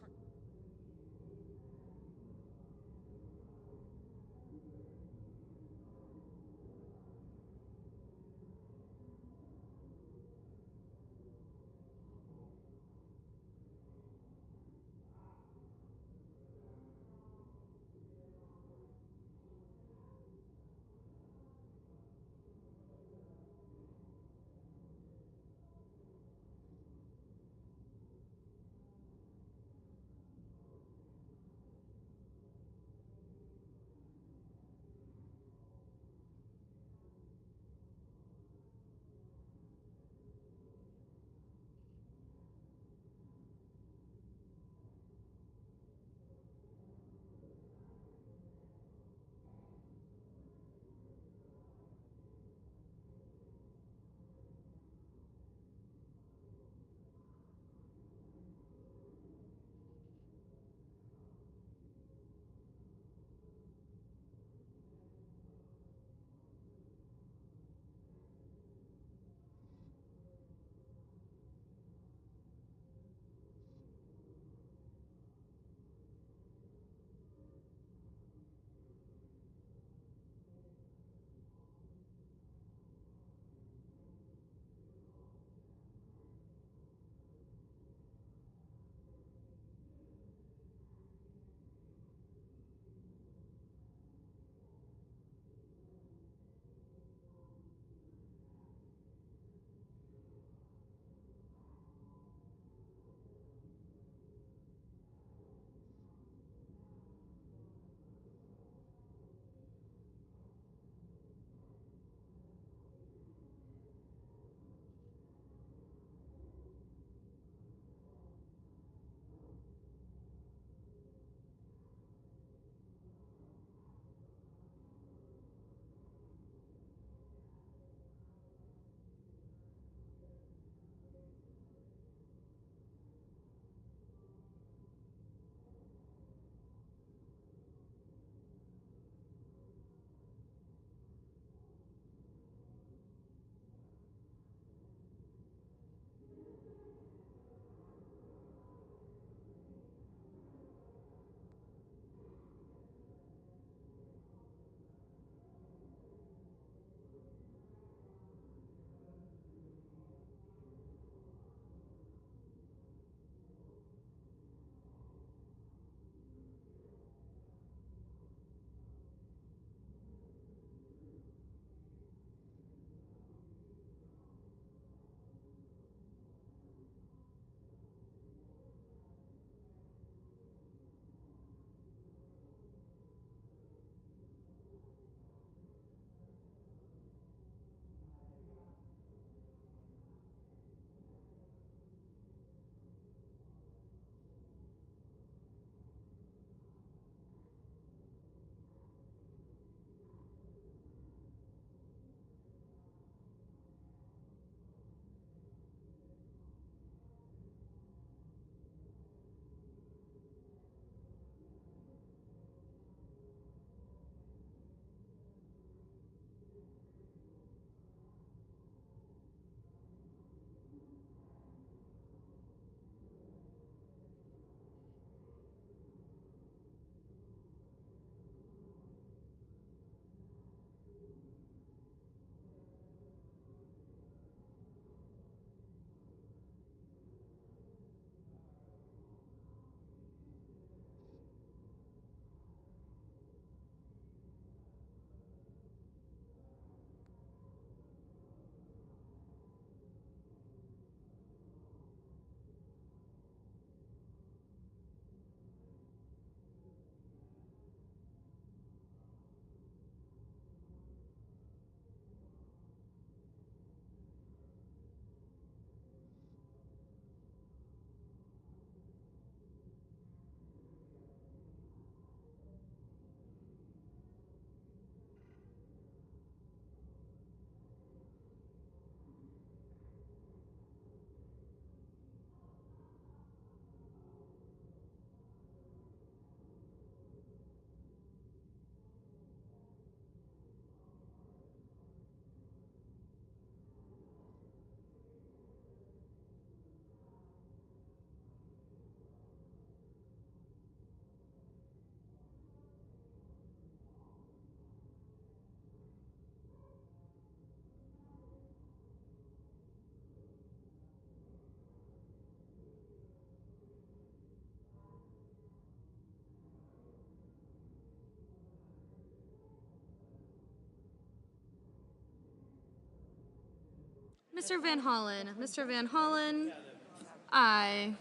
Mr. Van Hollen. Mr. Van Hollen, aye.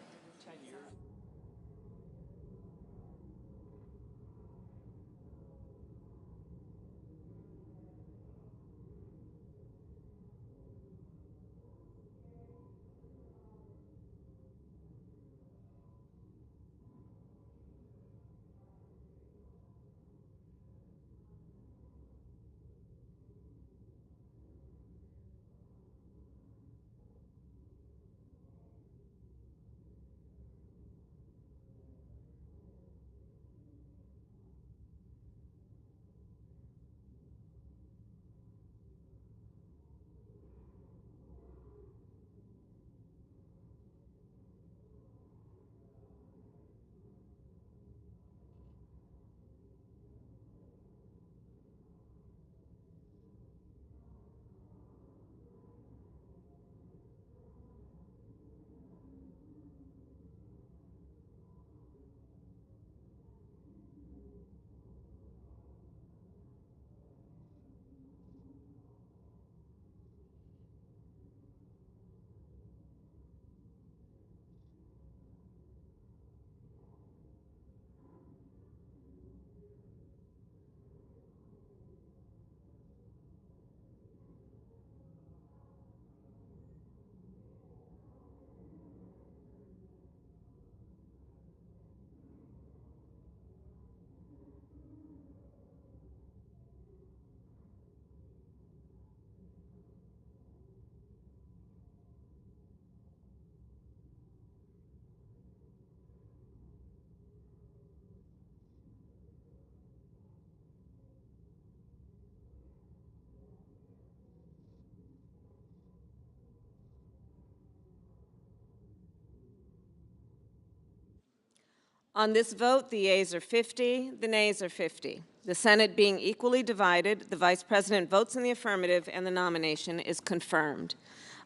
On this vote, the yeas are 50, the nays are 50. The Senate being equally divided, the Vice President votes in the affirmative and the nomination is confirmed.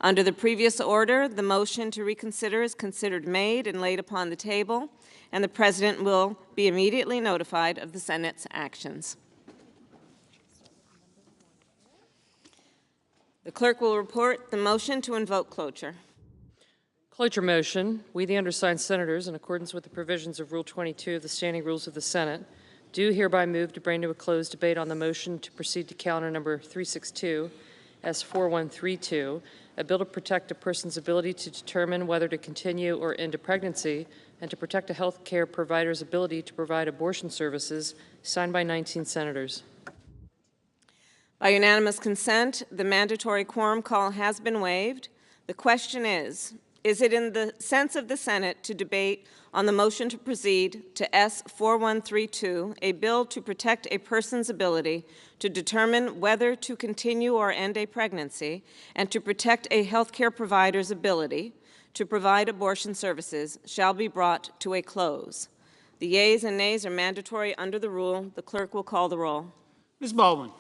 Under the previous order, the motion to reconsider is considered made and laid upon the table, and the President will be immediately notified of the Senate's actions. The clerk will report the motion to invoke cloture. Cloture motion. We, the undersigned senators, in accordance with the provisions of Rule 22 of the Standing Rules of the Senate, do hereby move to bring to a closed debate on the motion to proceed to calendar number 362, S4132, a bill to protect a person's ability to determine whether to continue or end a pregnancy and to protect a health care provider's ability to provide abortion services, signed by 19 senators. By unanimous consent, the mandatory quorum call has been waived. The question is it in the sense of the Senate to debate on the motion to proceed to S4132, a bill to protect a person's ability to determine whether to continue or end a pregnancy and to protect a health care provider's ability to provide abortion services, shall be brought to a close? The yeas and nays are mandatory under the rule. The clerk will call the roll. Ms. Baldwin.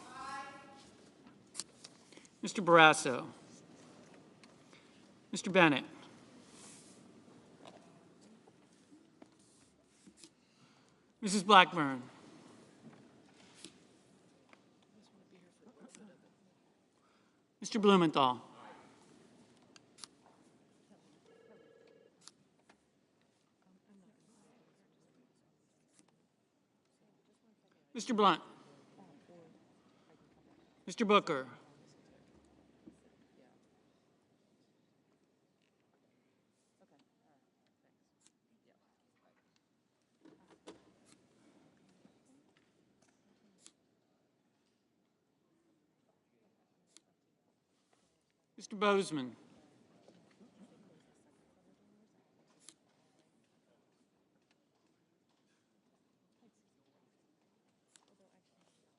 Mr. Barrasso. Mr. Bennett. Mrs. Blackburn. Mr. Blumenthal. Mr. Blunt. Mr. Booker. Mr. Bozeman.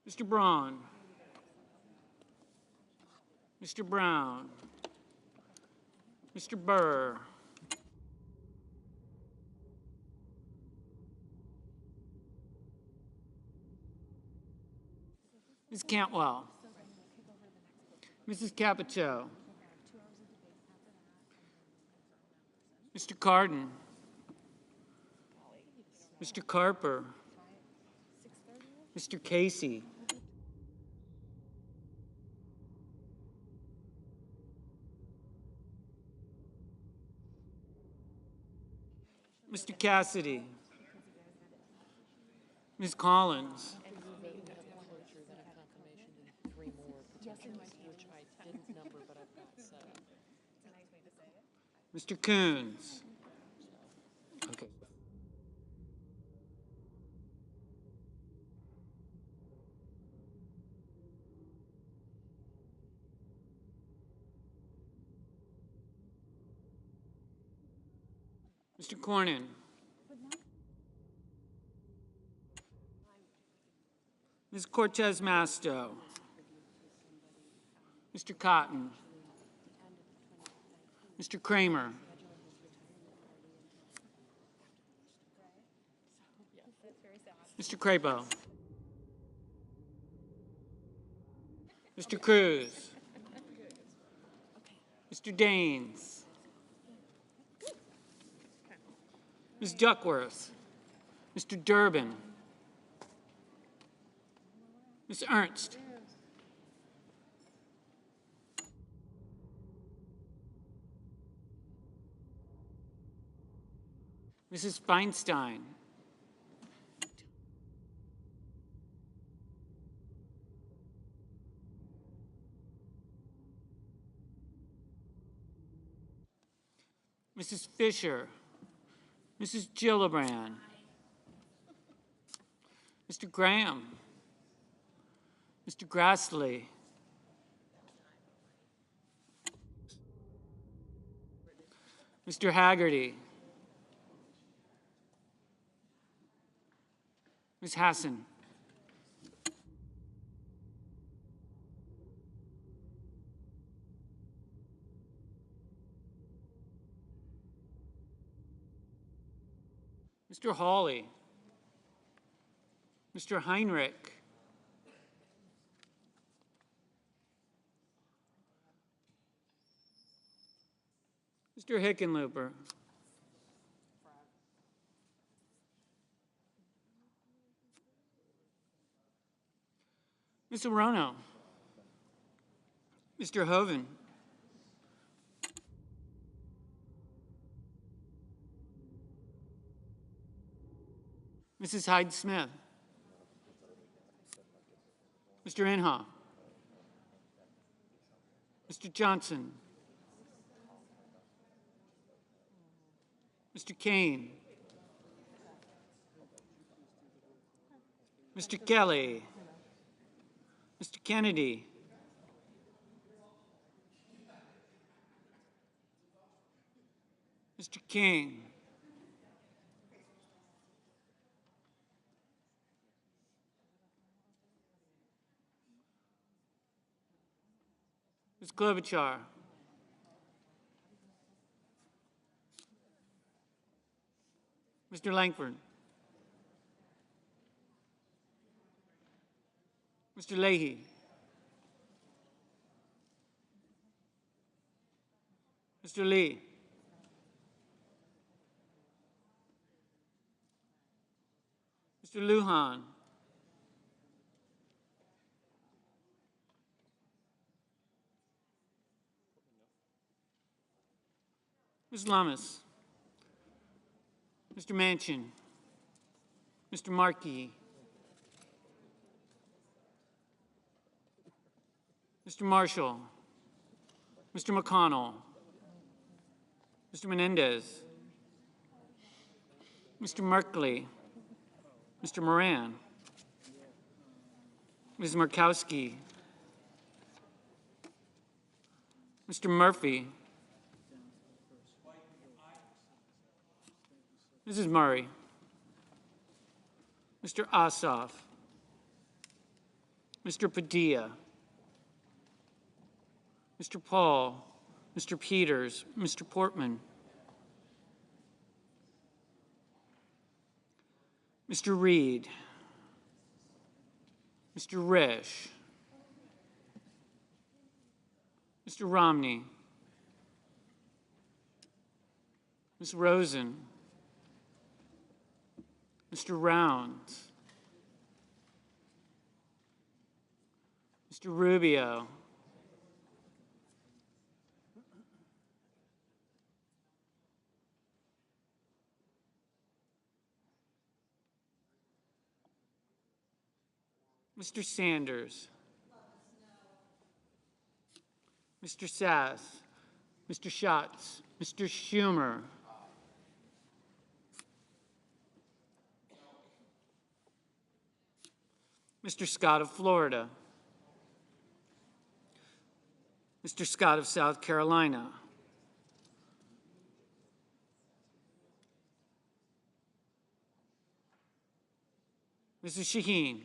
Mr. Braun. Mr. Brown. Mr. Burr. Ms. Cantwell. Mrs. Capito. Mr. Cardin. Mr. Carper. Mr. Casey. Mr. Cassidy. Ms. Collins. Mr. Coons. Okay. Mr. Cornyn. Ms. Cortez Masto. Mr. Cotton. Mr. Kramer. Mr. Crapo. Mr. Cruz. Mr. Daines. Ms. Duckworth. Mr. Durbin. Ms. Ernst. Mrs. Feinstein. Mrs. Fisher. Mrs. Gillibrand. Mr. Graham. Mr. Grassley. Mr. Haggerty. Ms. Hassan. Mr. Hawley. Mr. Heinrich. Mr. Hickenlooper. Ms. Orono. Mr. Hoven. Mrs. Hyde-Smith. Mr. Inhofe. Mr. Johnson. Mr. Kane. Mr. Kelly. Mr. Kennedy. Mr. King. Ms. Klobuchar. Mr. Langford. Mr. Leahy. Mr. Lee. Mr. Lujan. Ms. Lamas. Mr. Manchin. Mr. Markey. Mr. Marshall. Mr. McConnell. Mr. Menendez. Mr. Merkley. Mr. Moran. Ms. Murkowski. Mr. Murphy. Mrs. Murray. Mr. Ossoff. Mr. Padilla. Mr. Paul. Mr. Peters. Mr. Portman. Mr. Reed. Mr. Risch. Mr. Romney. Ms. Rosen. Mr. Rounds. Mr. Rubio. Mr. Sanders. Mr. Sass. Mr. Schatz. Mr. Schumer. Mr. Scott of Florida. Mr. Scott of South Carolina. Mrs. Shaheen.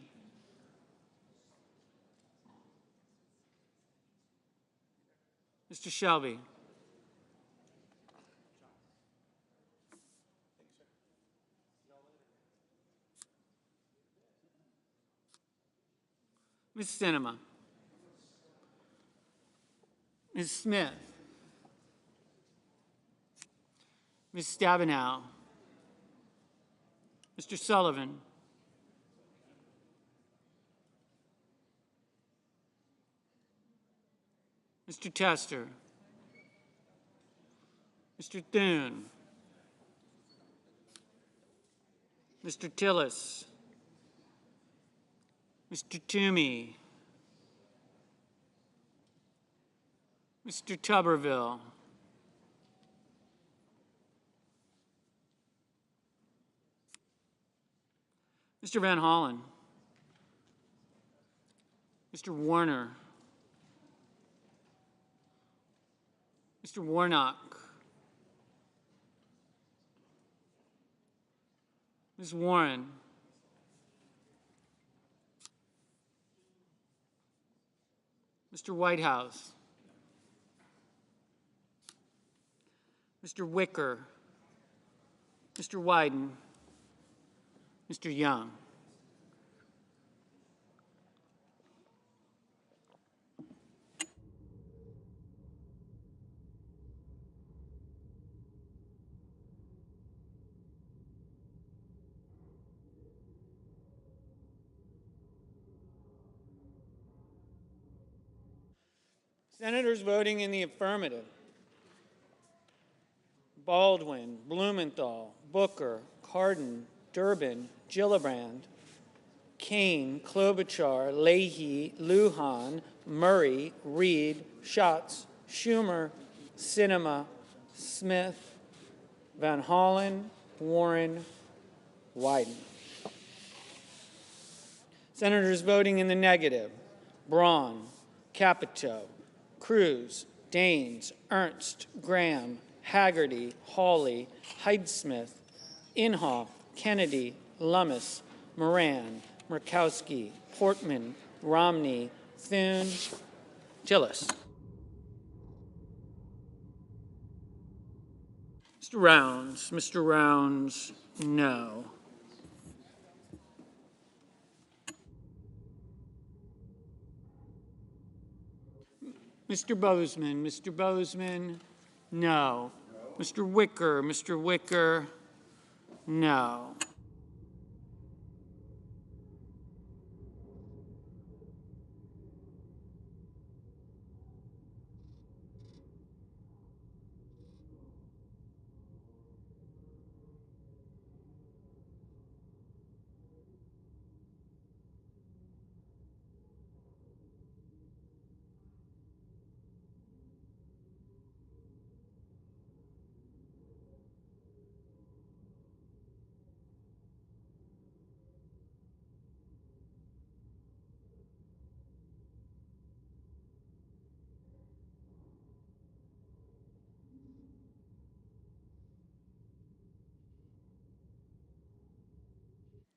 Mr. Shelby. Ms. Sinema. Ms. Smith. Ms. Stabenow. Mr. Sullivan. Mr. Tester. Mr. Thune. Mr. Tillis. Mr. Toomey. Mr. Tuberville. Mr. Van Hollen. Mr. Warner. Mr. Warnock. Ms. Warren. Mr. Whitehouse. Mr. Wicker. Mr. Wyden. Mr. Young. Senators voting in the affirmative: Baldwin, Blumenthal, Booker, Cardin, Durbin, Gillibrand, Kane, Klobuchar, Leahy, Lujan, Murray, Reed, Schatz, Schumer, Sinema, Smith, Van Hollen, Warren, Wyden. Senators voting in the negative: Braun, Capito, Cruz, Daines, Ernst, Graham, Haggerty, Hawley, Heidsmith, Inhofe, Kennedy, Lummis, Moran, Murkowski, Portman, Romney, Thune, Tillis. Mr. Rounds, no. Mr. Bozeman, no. Mr. Wicker, no.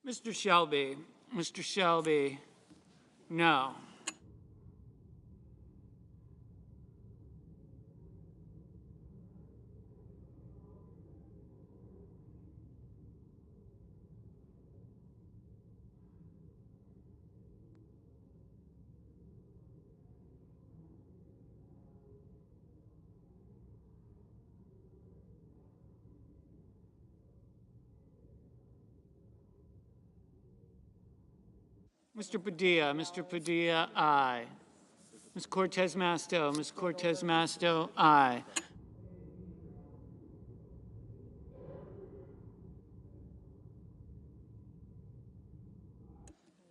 Mr. Shelby, no. Mr. Padilla, aye. Ms. Cortez Masto, aye.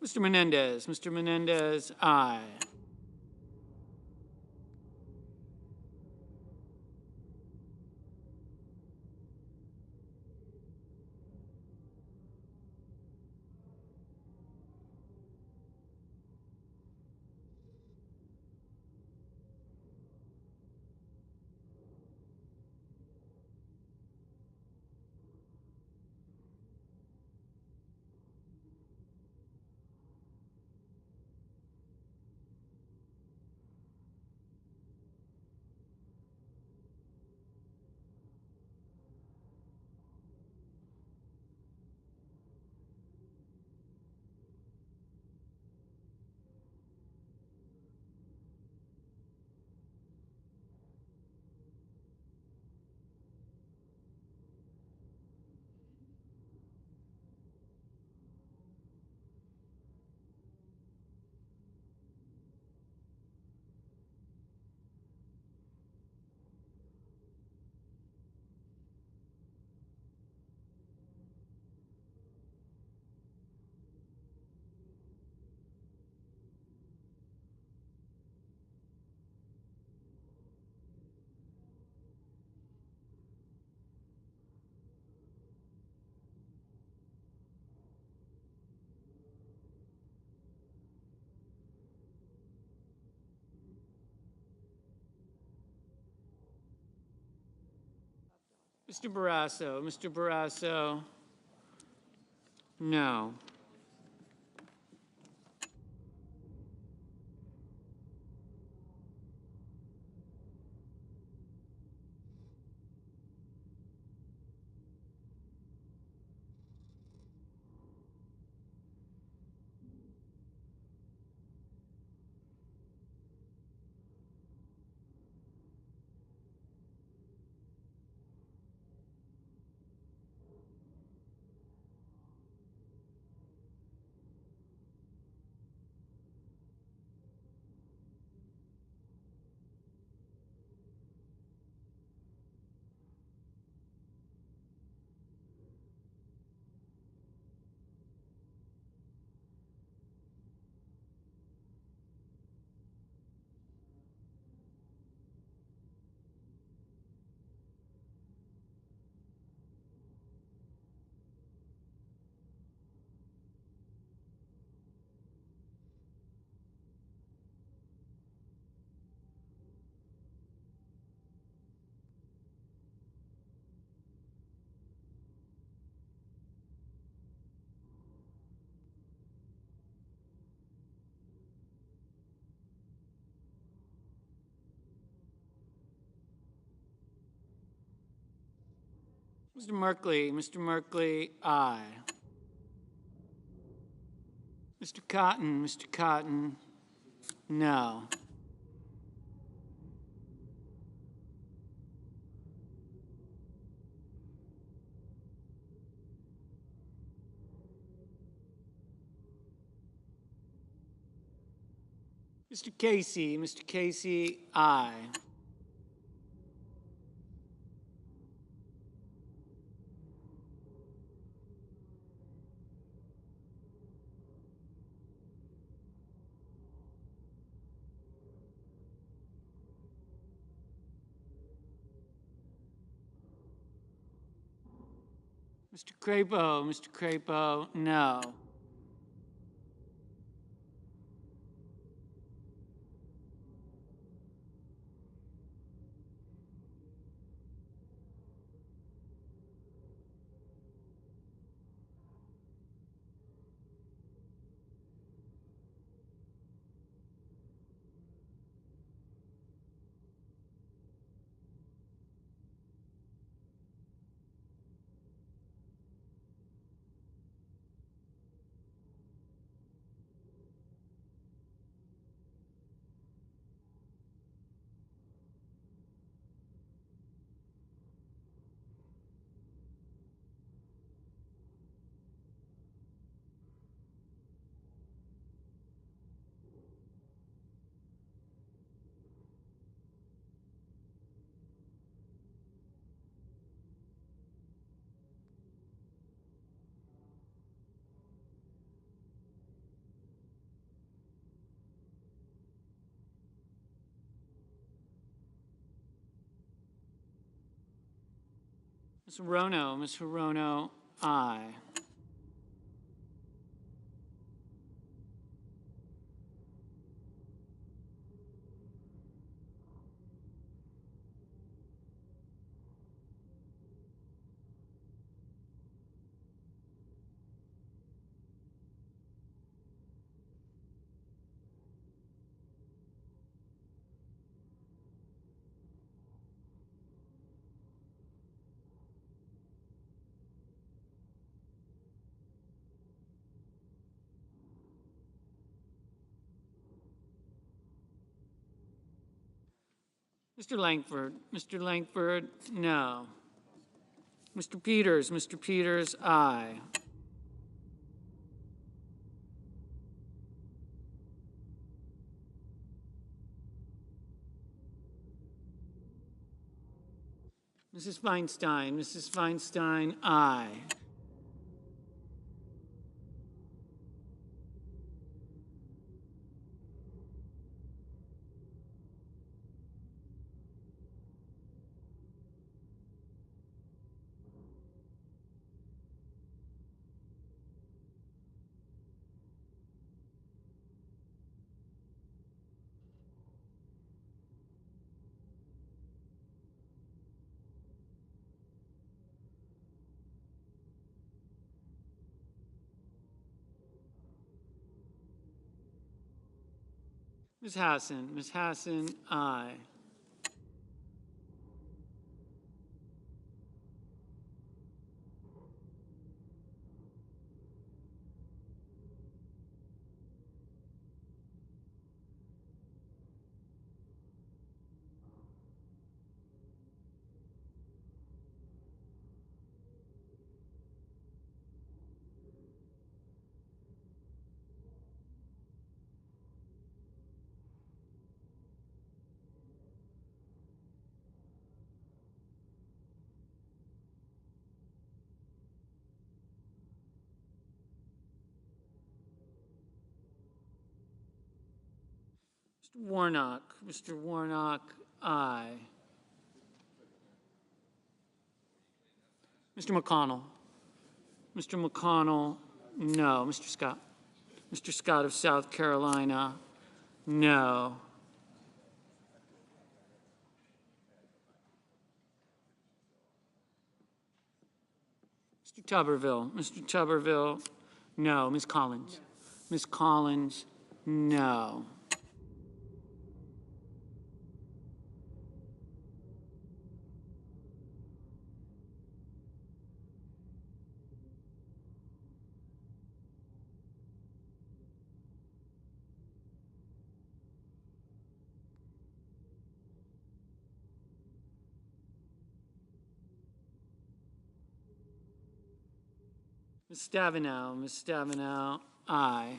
Mr. Mr. Menendez. Mr. Menendez, aye. Mr. Barrasso. Mr. Barrasso, no. Mr. Merkley. Mr. Merkley, aye. Mr. Cotton. Mr. Cotton, no. Mr. Casey. Mr. Casey, aye. Mr. Crapo. Mr. Crapo, no. Ms. Hirono, aye. Mr. Langford, no. Mr. Peters, aye. Mrs. Feinstein, aye. Ms. Hassan, aye. Mr. Warnock, aye. Mr. McConnell, no. Mr. Scott of South Carolina, no. Mr. Tuberville, no. Ms. Collins, no. Ms. Stabenow, aye.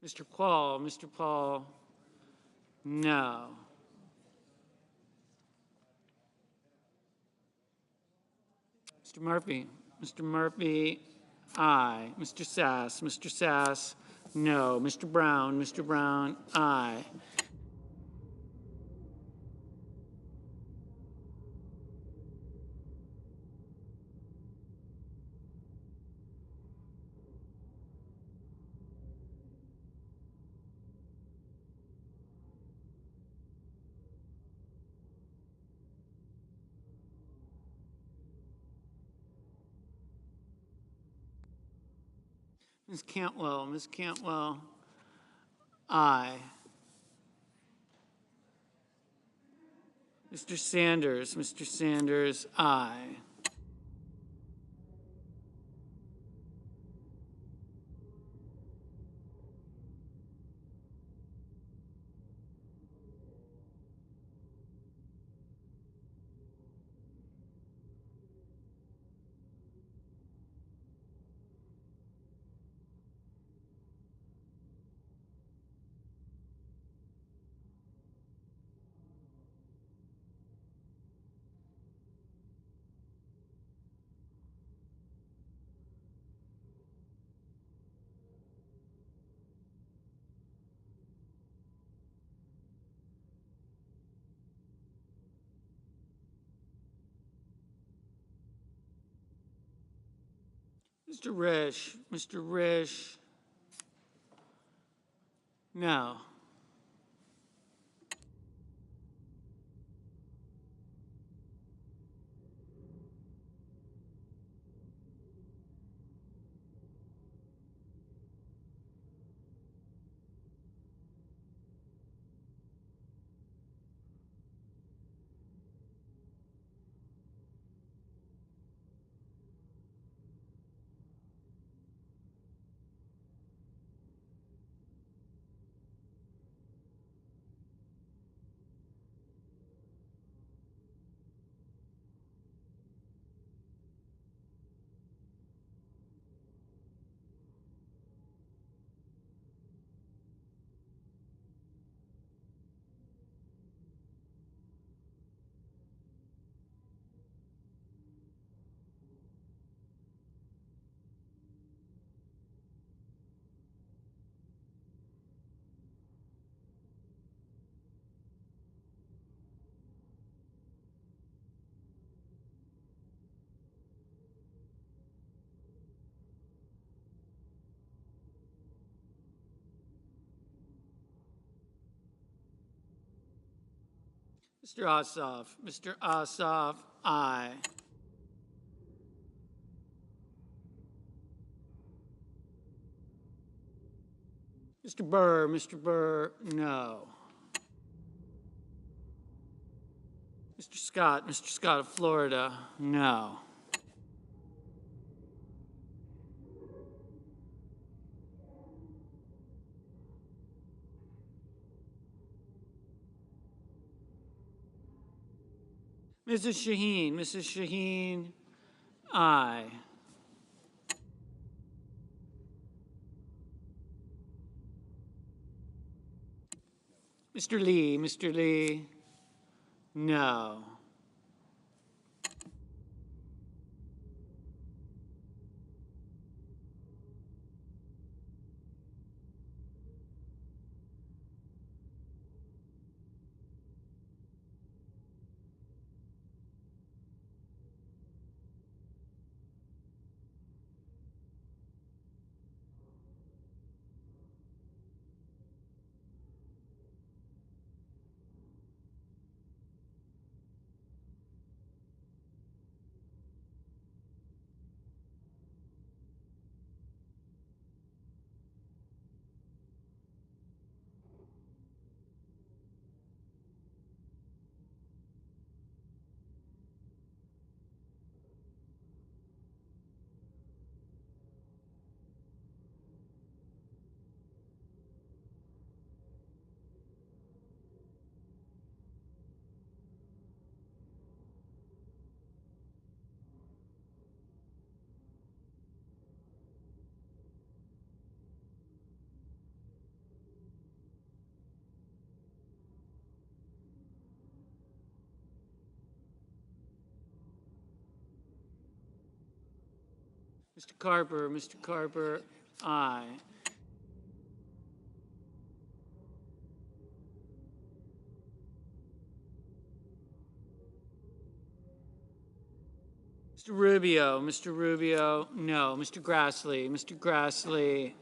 Mr. Paul, no. Mr. Murphy, aye. Mr. Sass, no. Mr. Brown, aye. Ms. Cantwell, aye. Mr. Sanders, aye. Mr. Risch. Mr. Risch. No. Mr. Ossoff. Mr. Ossoff, aye. Mr. Burr. Mr. Burr, no. Mr. Scott. Mr. Scott of Florida, no. Mrs. Shaheen. Mrs. Shaheen, aye. Mr. Lee. Mr. Lee, no. Mr. Carper. Mr. Carper, aye. Mr. Rubio. Mr. Rubio, no. Mr. Grassley. Mr. Grassley,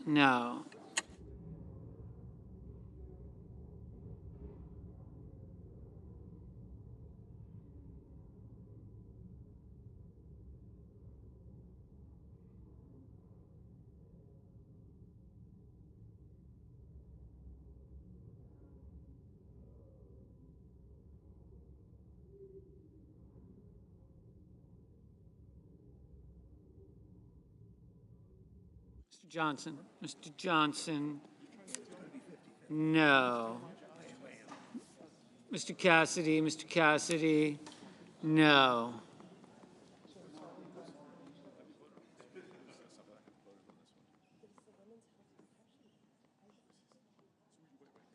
no. Mr. Johnson. Mr. Johnson, no. Mr. Cassidy. Mr. Cassidy, no.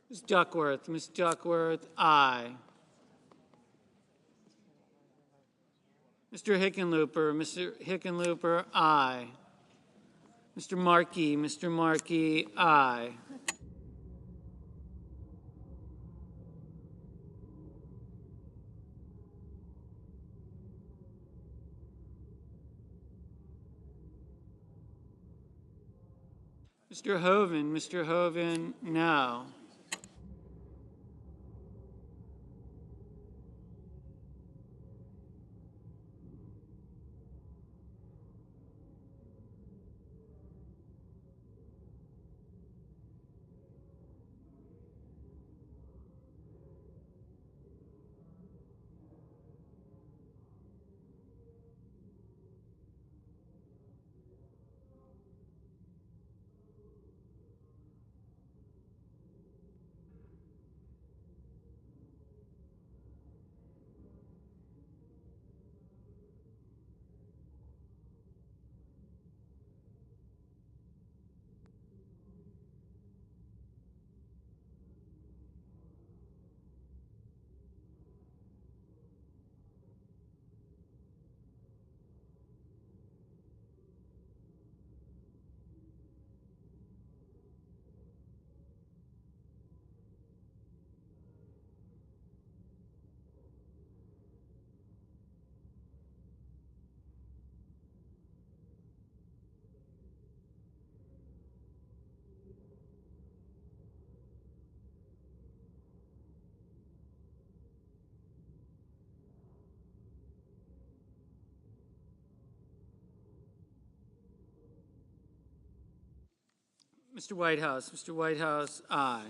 Ms. Duckworth. Ms. Duckworth, aye. Mr. Hickenlooper. Mr. Hickenlooper, aye. Mr. Markey. Mr. Markey, aye. Mr. Hoven, no. Mr. Whitehouse, aye.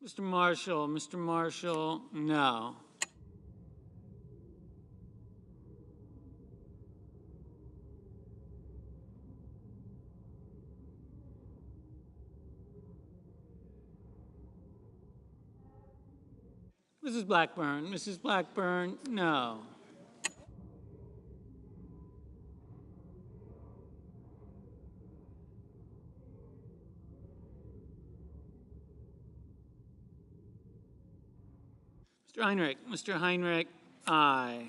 Mr. Marshall, no. Mrs. Blackburn, no. Mr. Heinrich, aye.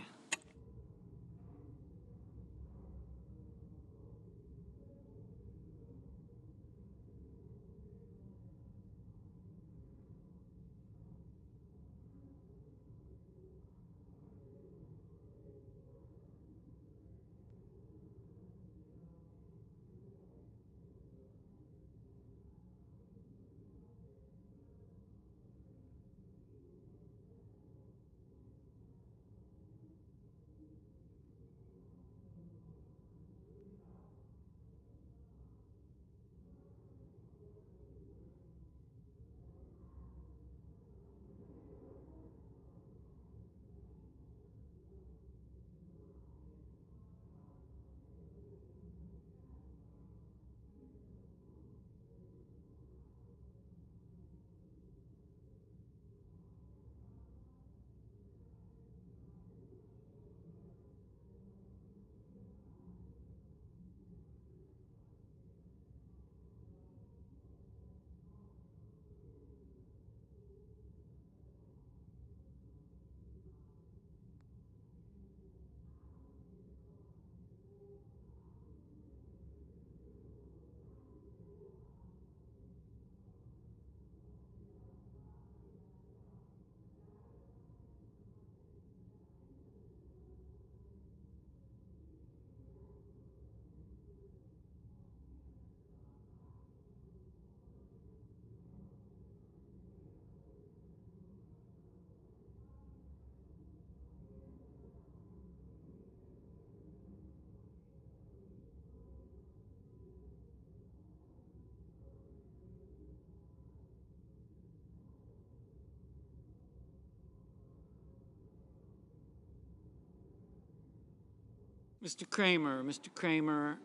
Mr. Kramer,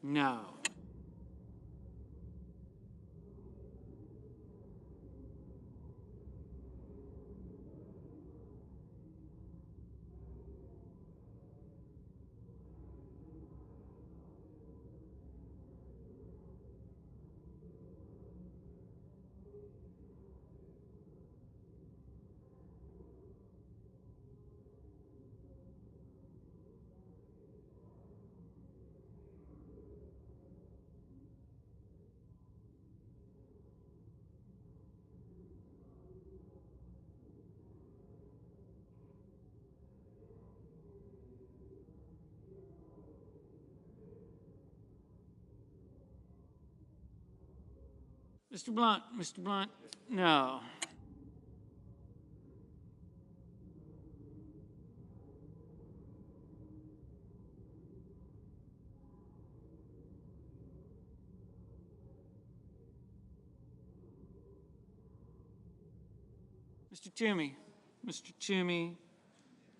no. Mr. Blunt, no. Mr. Toomey,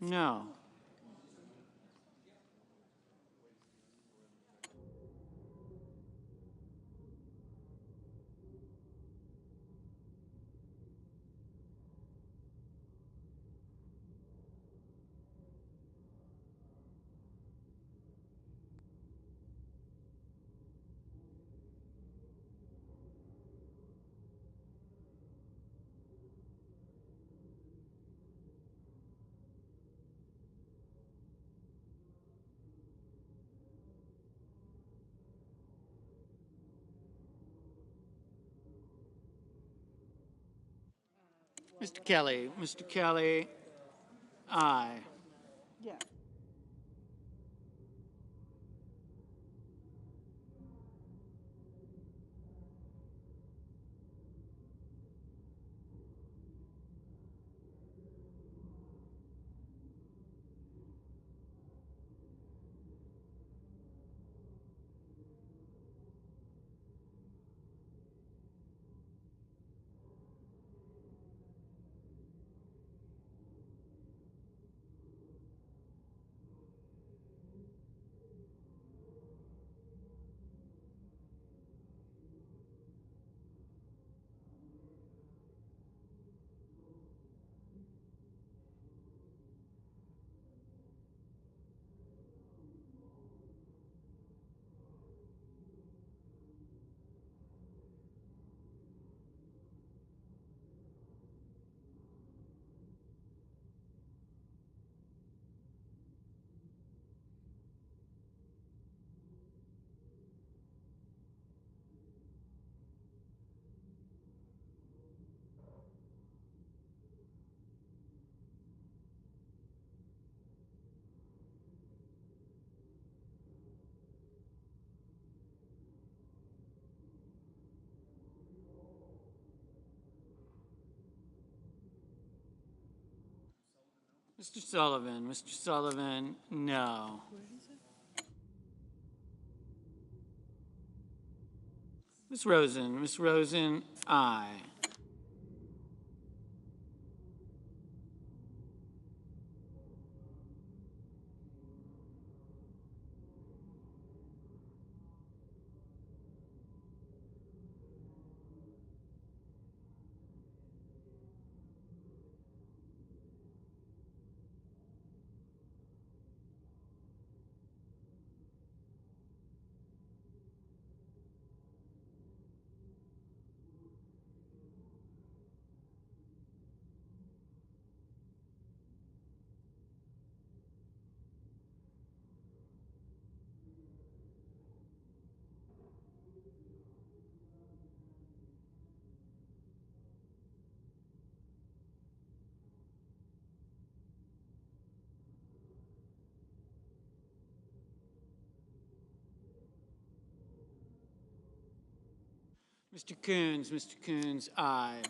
no. Mr. Kelly, aye. Mr. Sullivan, no. Ms. Rosen, aye. Mr. Coons, aye.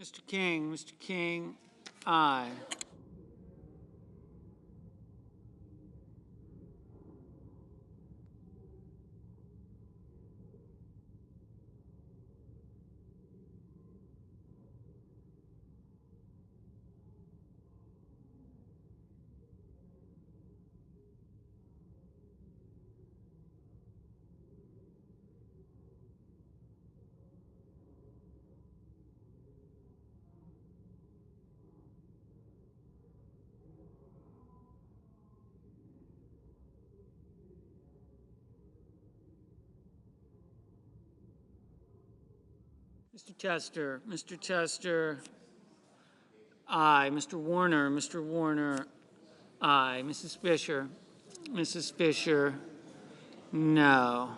Mr. King, aye. Mr. Tester, aye. Mr. Warner, aye. Mrs. Fisher, no.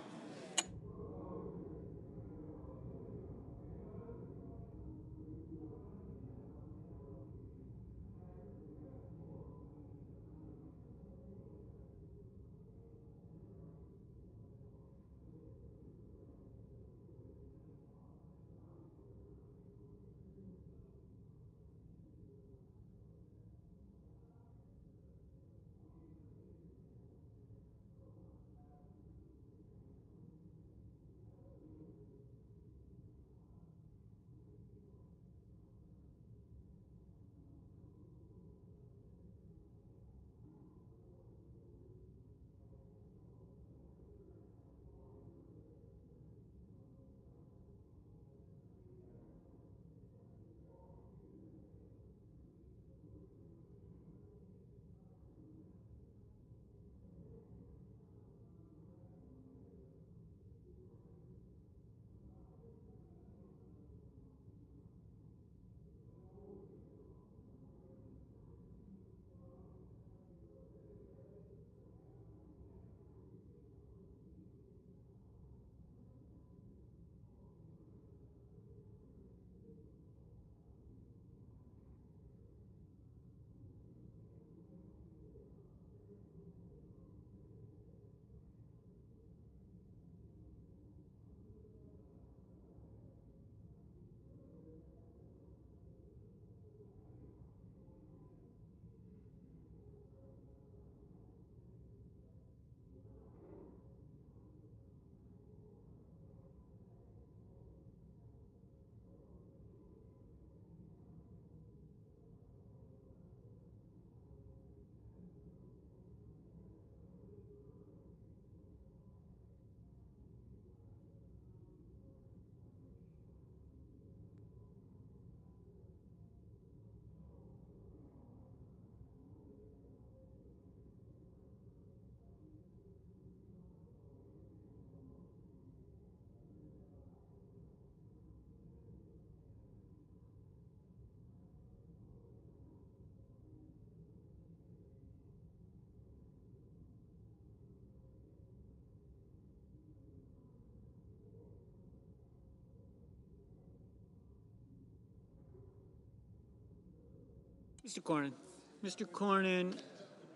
Mr. Cornyn,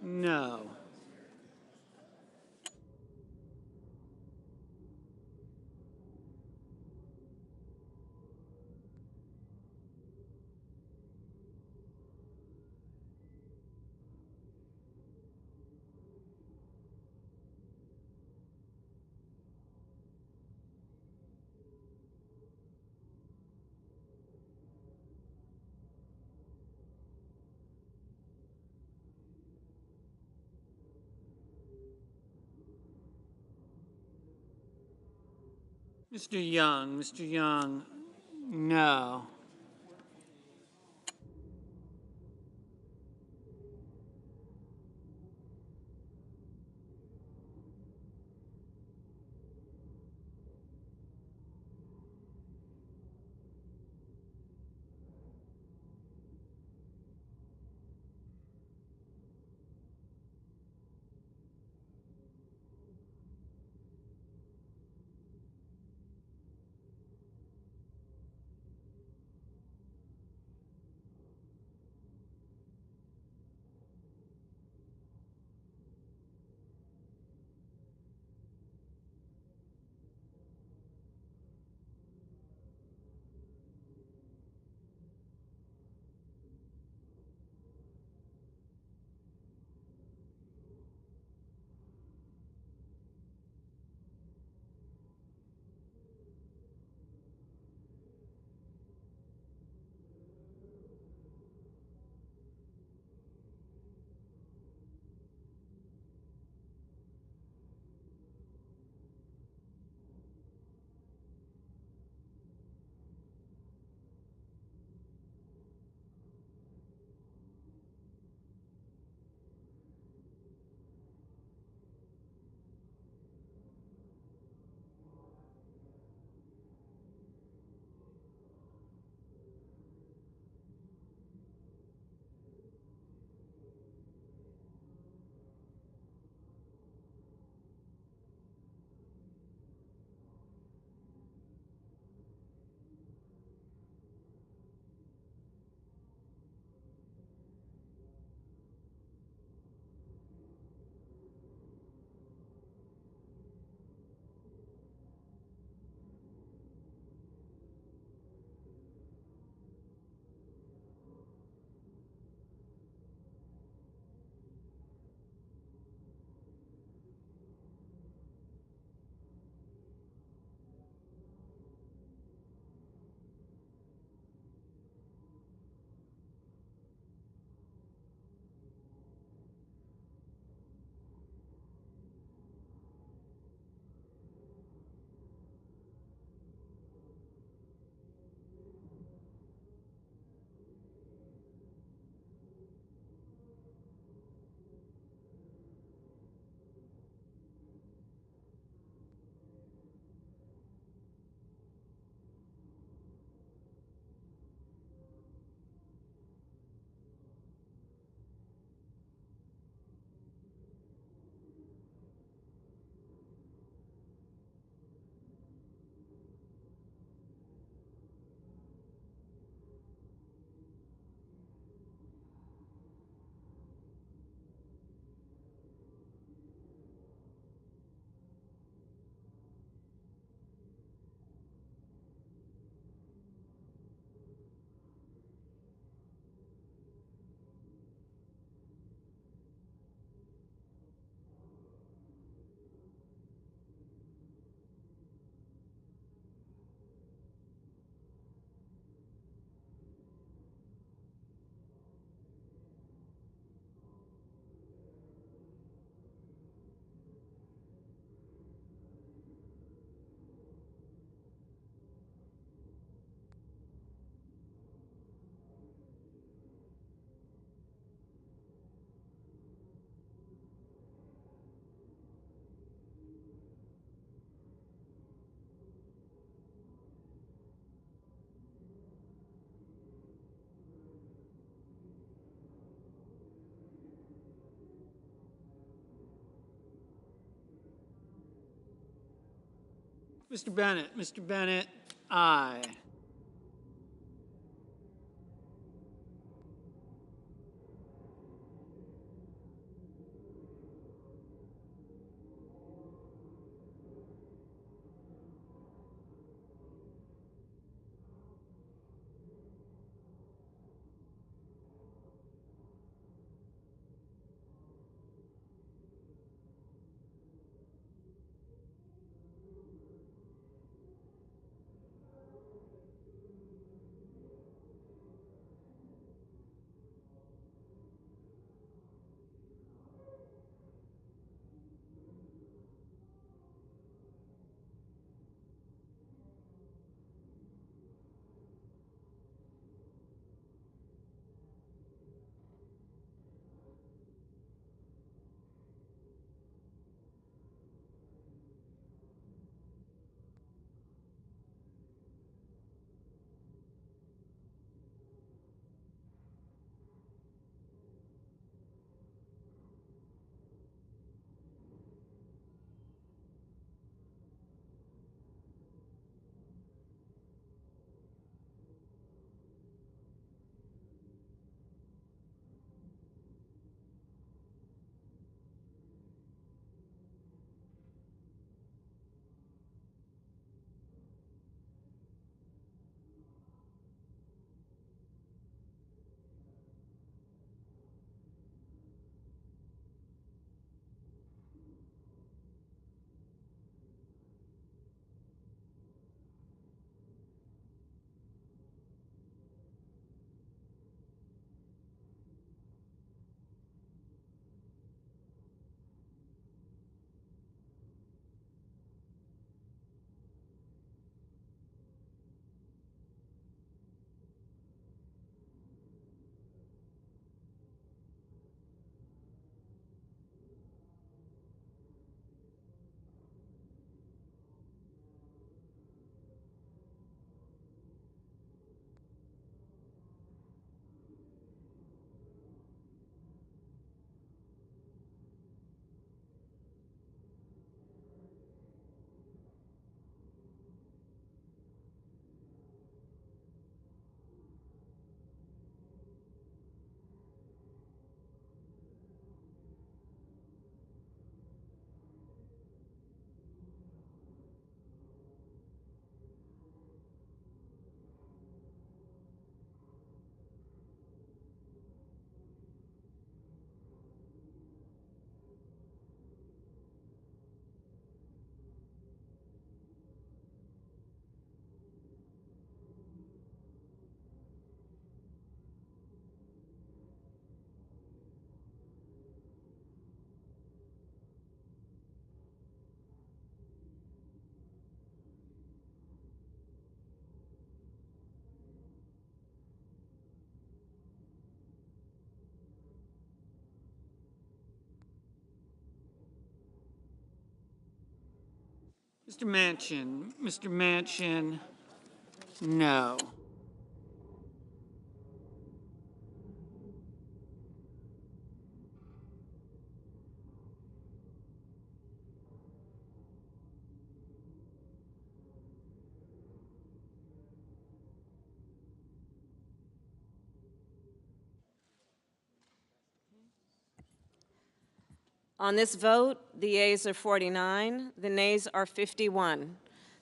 no. Mr. Young, no. Mr. Bennett. Mr. Bennett, aye. Mr. Manchin. Mr. Manchin, no. On this vote, the yeas are 49, the nays are 51.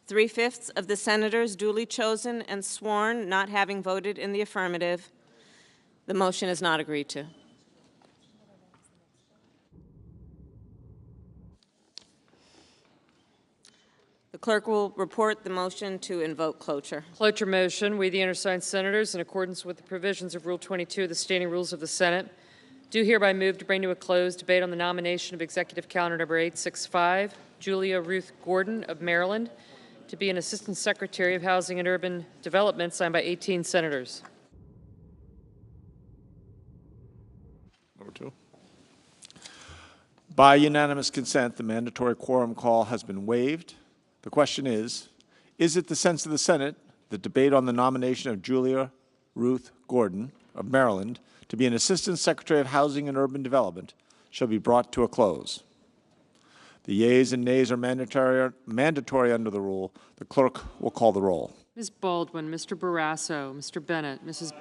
3/5 of the senators duly chosen and sworn not having voted in the affirmative. The motion is not agreed to. The clerk will report the motion to invoke cloture. Cloture motion. We, the undersigned senators, in accordance with the provisions of Rule 22 of the Standing Rules of the Senate, do hereby move to bring to a close debate on the nomination of Executive Calendar Number 865, Julia Ruth Gordon of Maryland, to be an Assistant Secretary of Housing and Urban Development, signed by 18 senators. Number 2. By unanimous consent, the mandatory quorum call has been waived. The question is it the sense of the Senate that debate on the nomination of Julia Ruth Gordon of Maryland to be an Assistant Secretary of Housing and Urban Development shall be brought to a close? The yeas and nays are mandatory under the rule. The clerk will call the roll. Ms. Baldwin, Mr. Barrasso, Mr. Bennett, Mrs.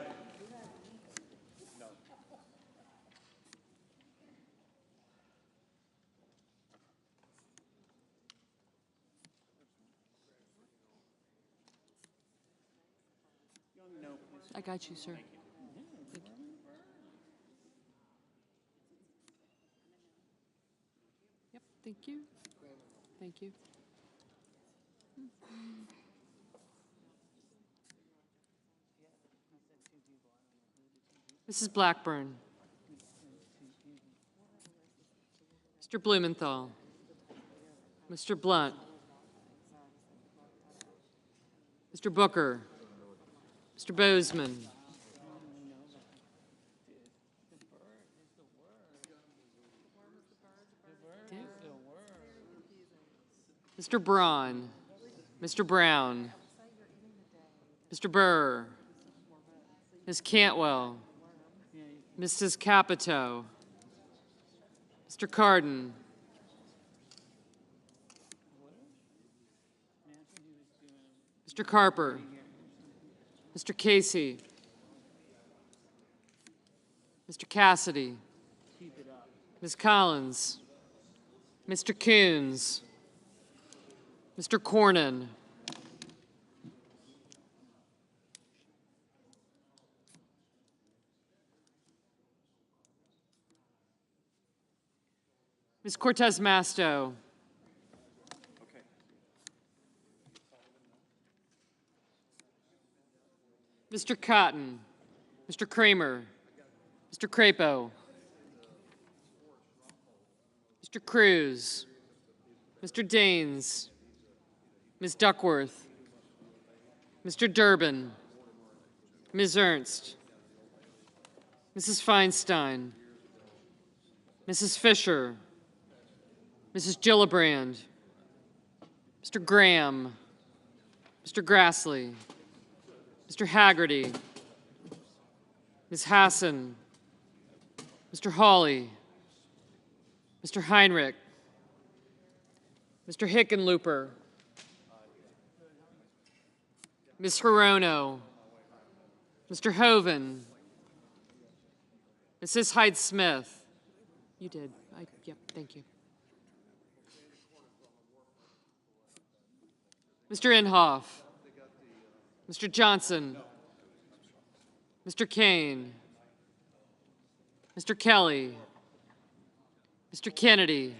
I got you, sir. Thank you. Yep, thank you. Thank you. Mrs. Blackburn. Mr. Blumenthal. Mr. Blunt. Mr. Booker. Mr. Bozeman. Mr. Braun. Mr. Brown. Mr. Burr. Ms. Cantwell. Mrs. Capito. Mr. Cardin. Mr. Carper. Mr. Casey. Mr. Cassidy. Ms. Collins. Mr. Coons. Mr. Cornyn. Ms. Cortez Masto. Mr. Cotton. Mr. Kramer. Mr. Crapo. Mr. Cruz. Mr. Daines. Ms. Duckworth. Mr. Durbin. Ms. Ernst. Mrs. Feinstein. Mrs. Fisher. Mrs. Gillibrand. Mr. Graham. Mr. Grassley. Mr. Haggerty. Ms. Hassan. Mr. Hawley. Mr. Heinrich. Mr. Hickenlooper. Ms. Hirono. Mr. Hoven. Mrs. Hyde-Smith. You did. Yep, thank you. Mr. Inhofe. Mr. Johnson. Mr. Kane. Mr. Kelly. Mr. Kennedy.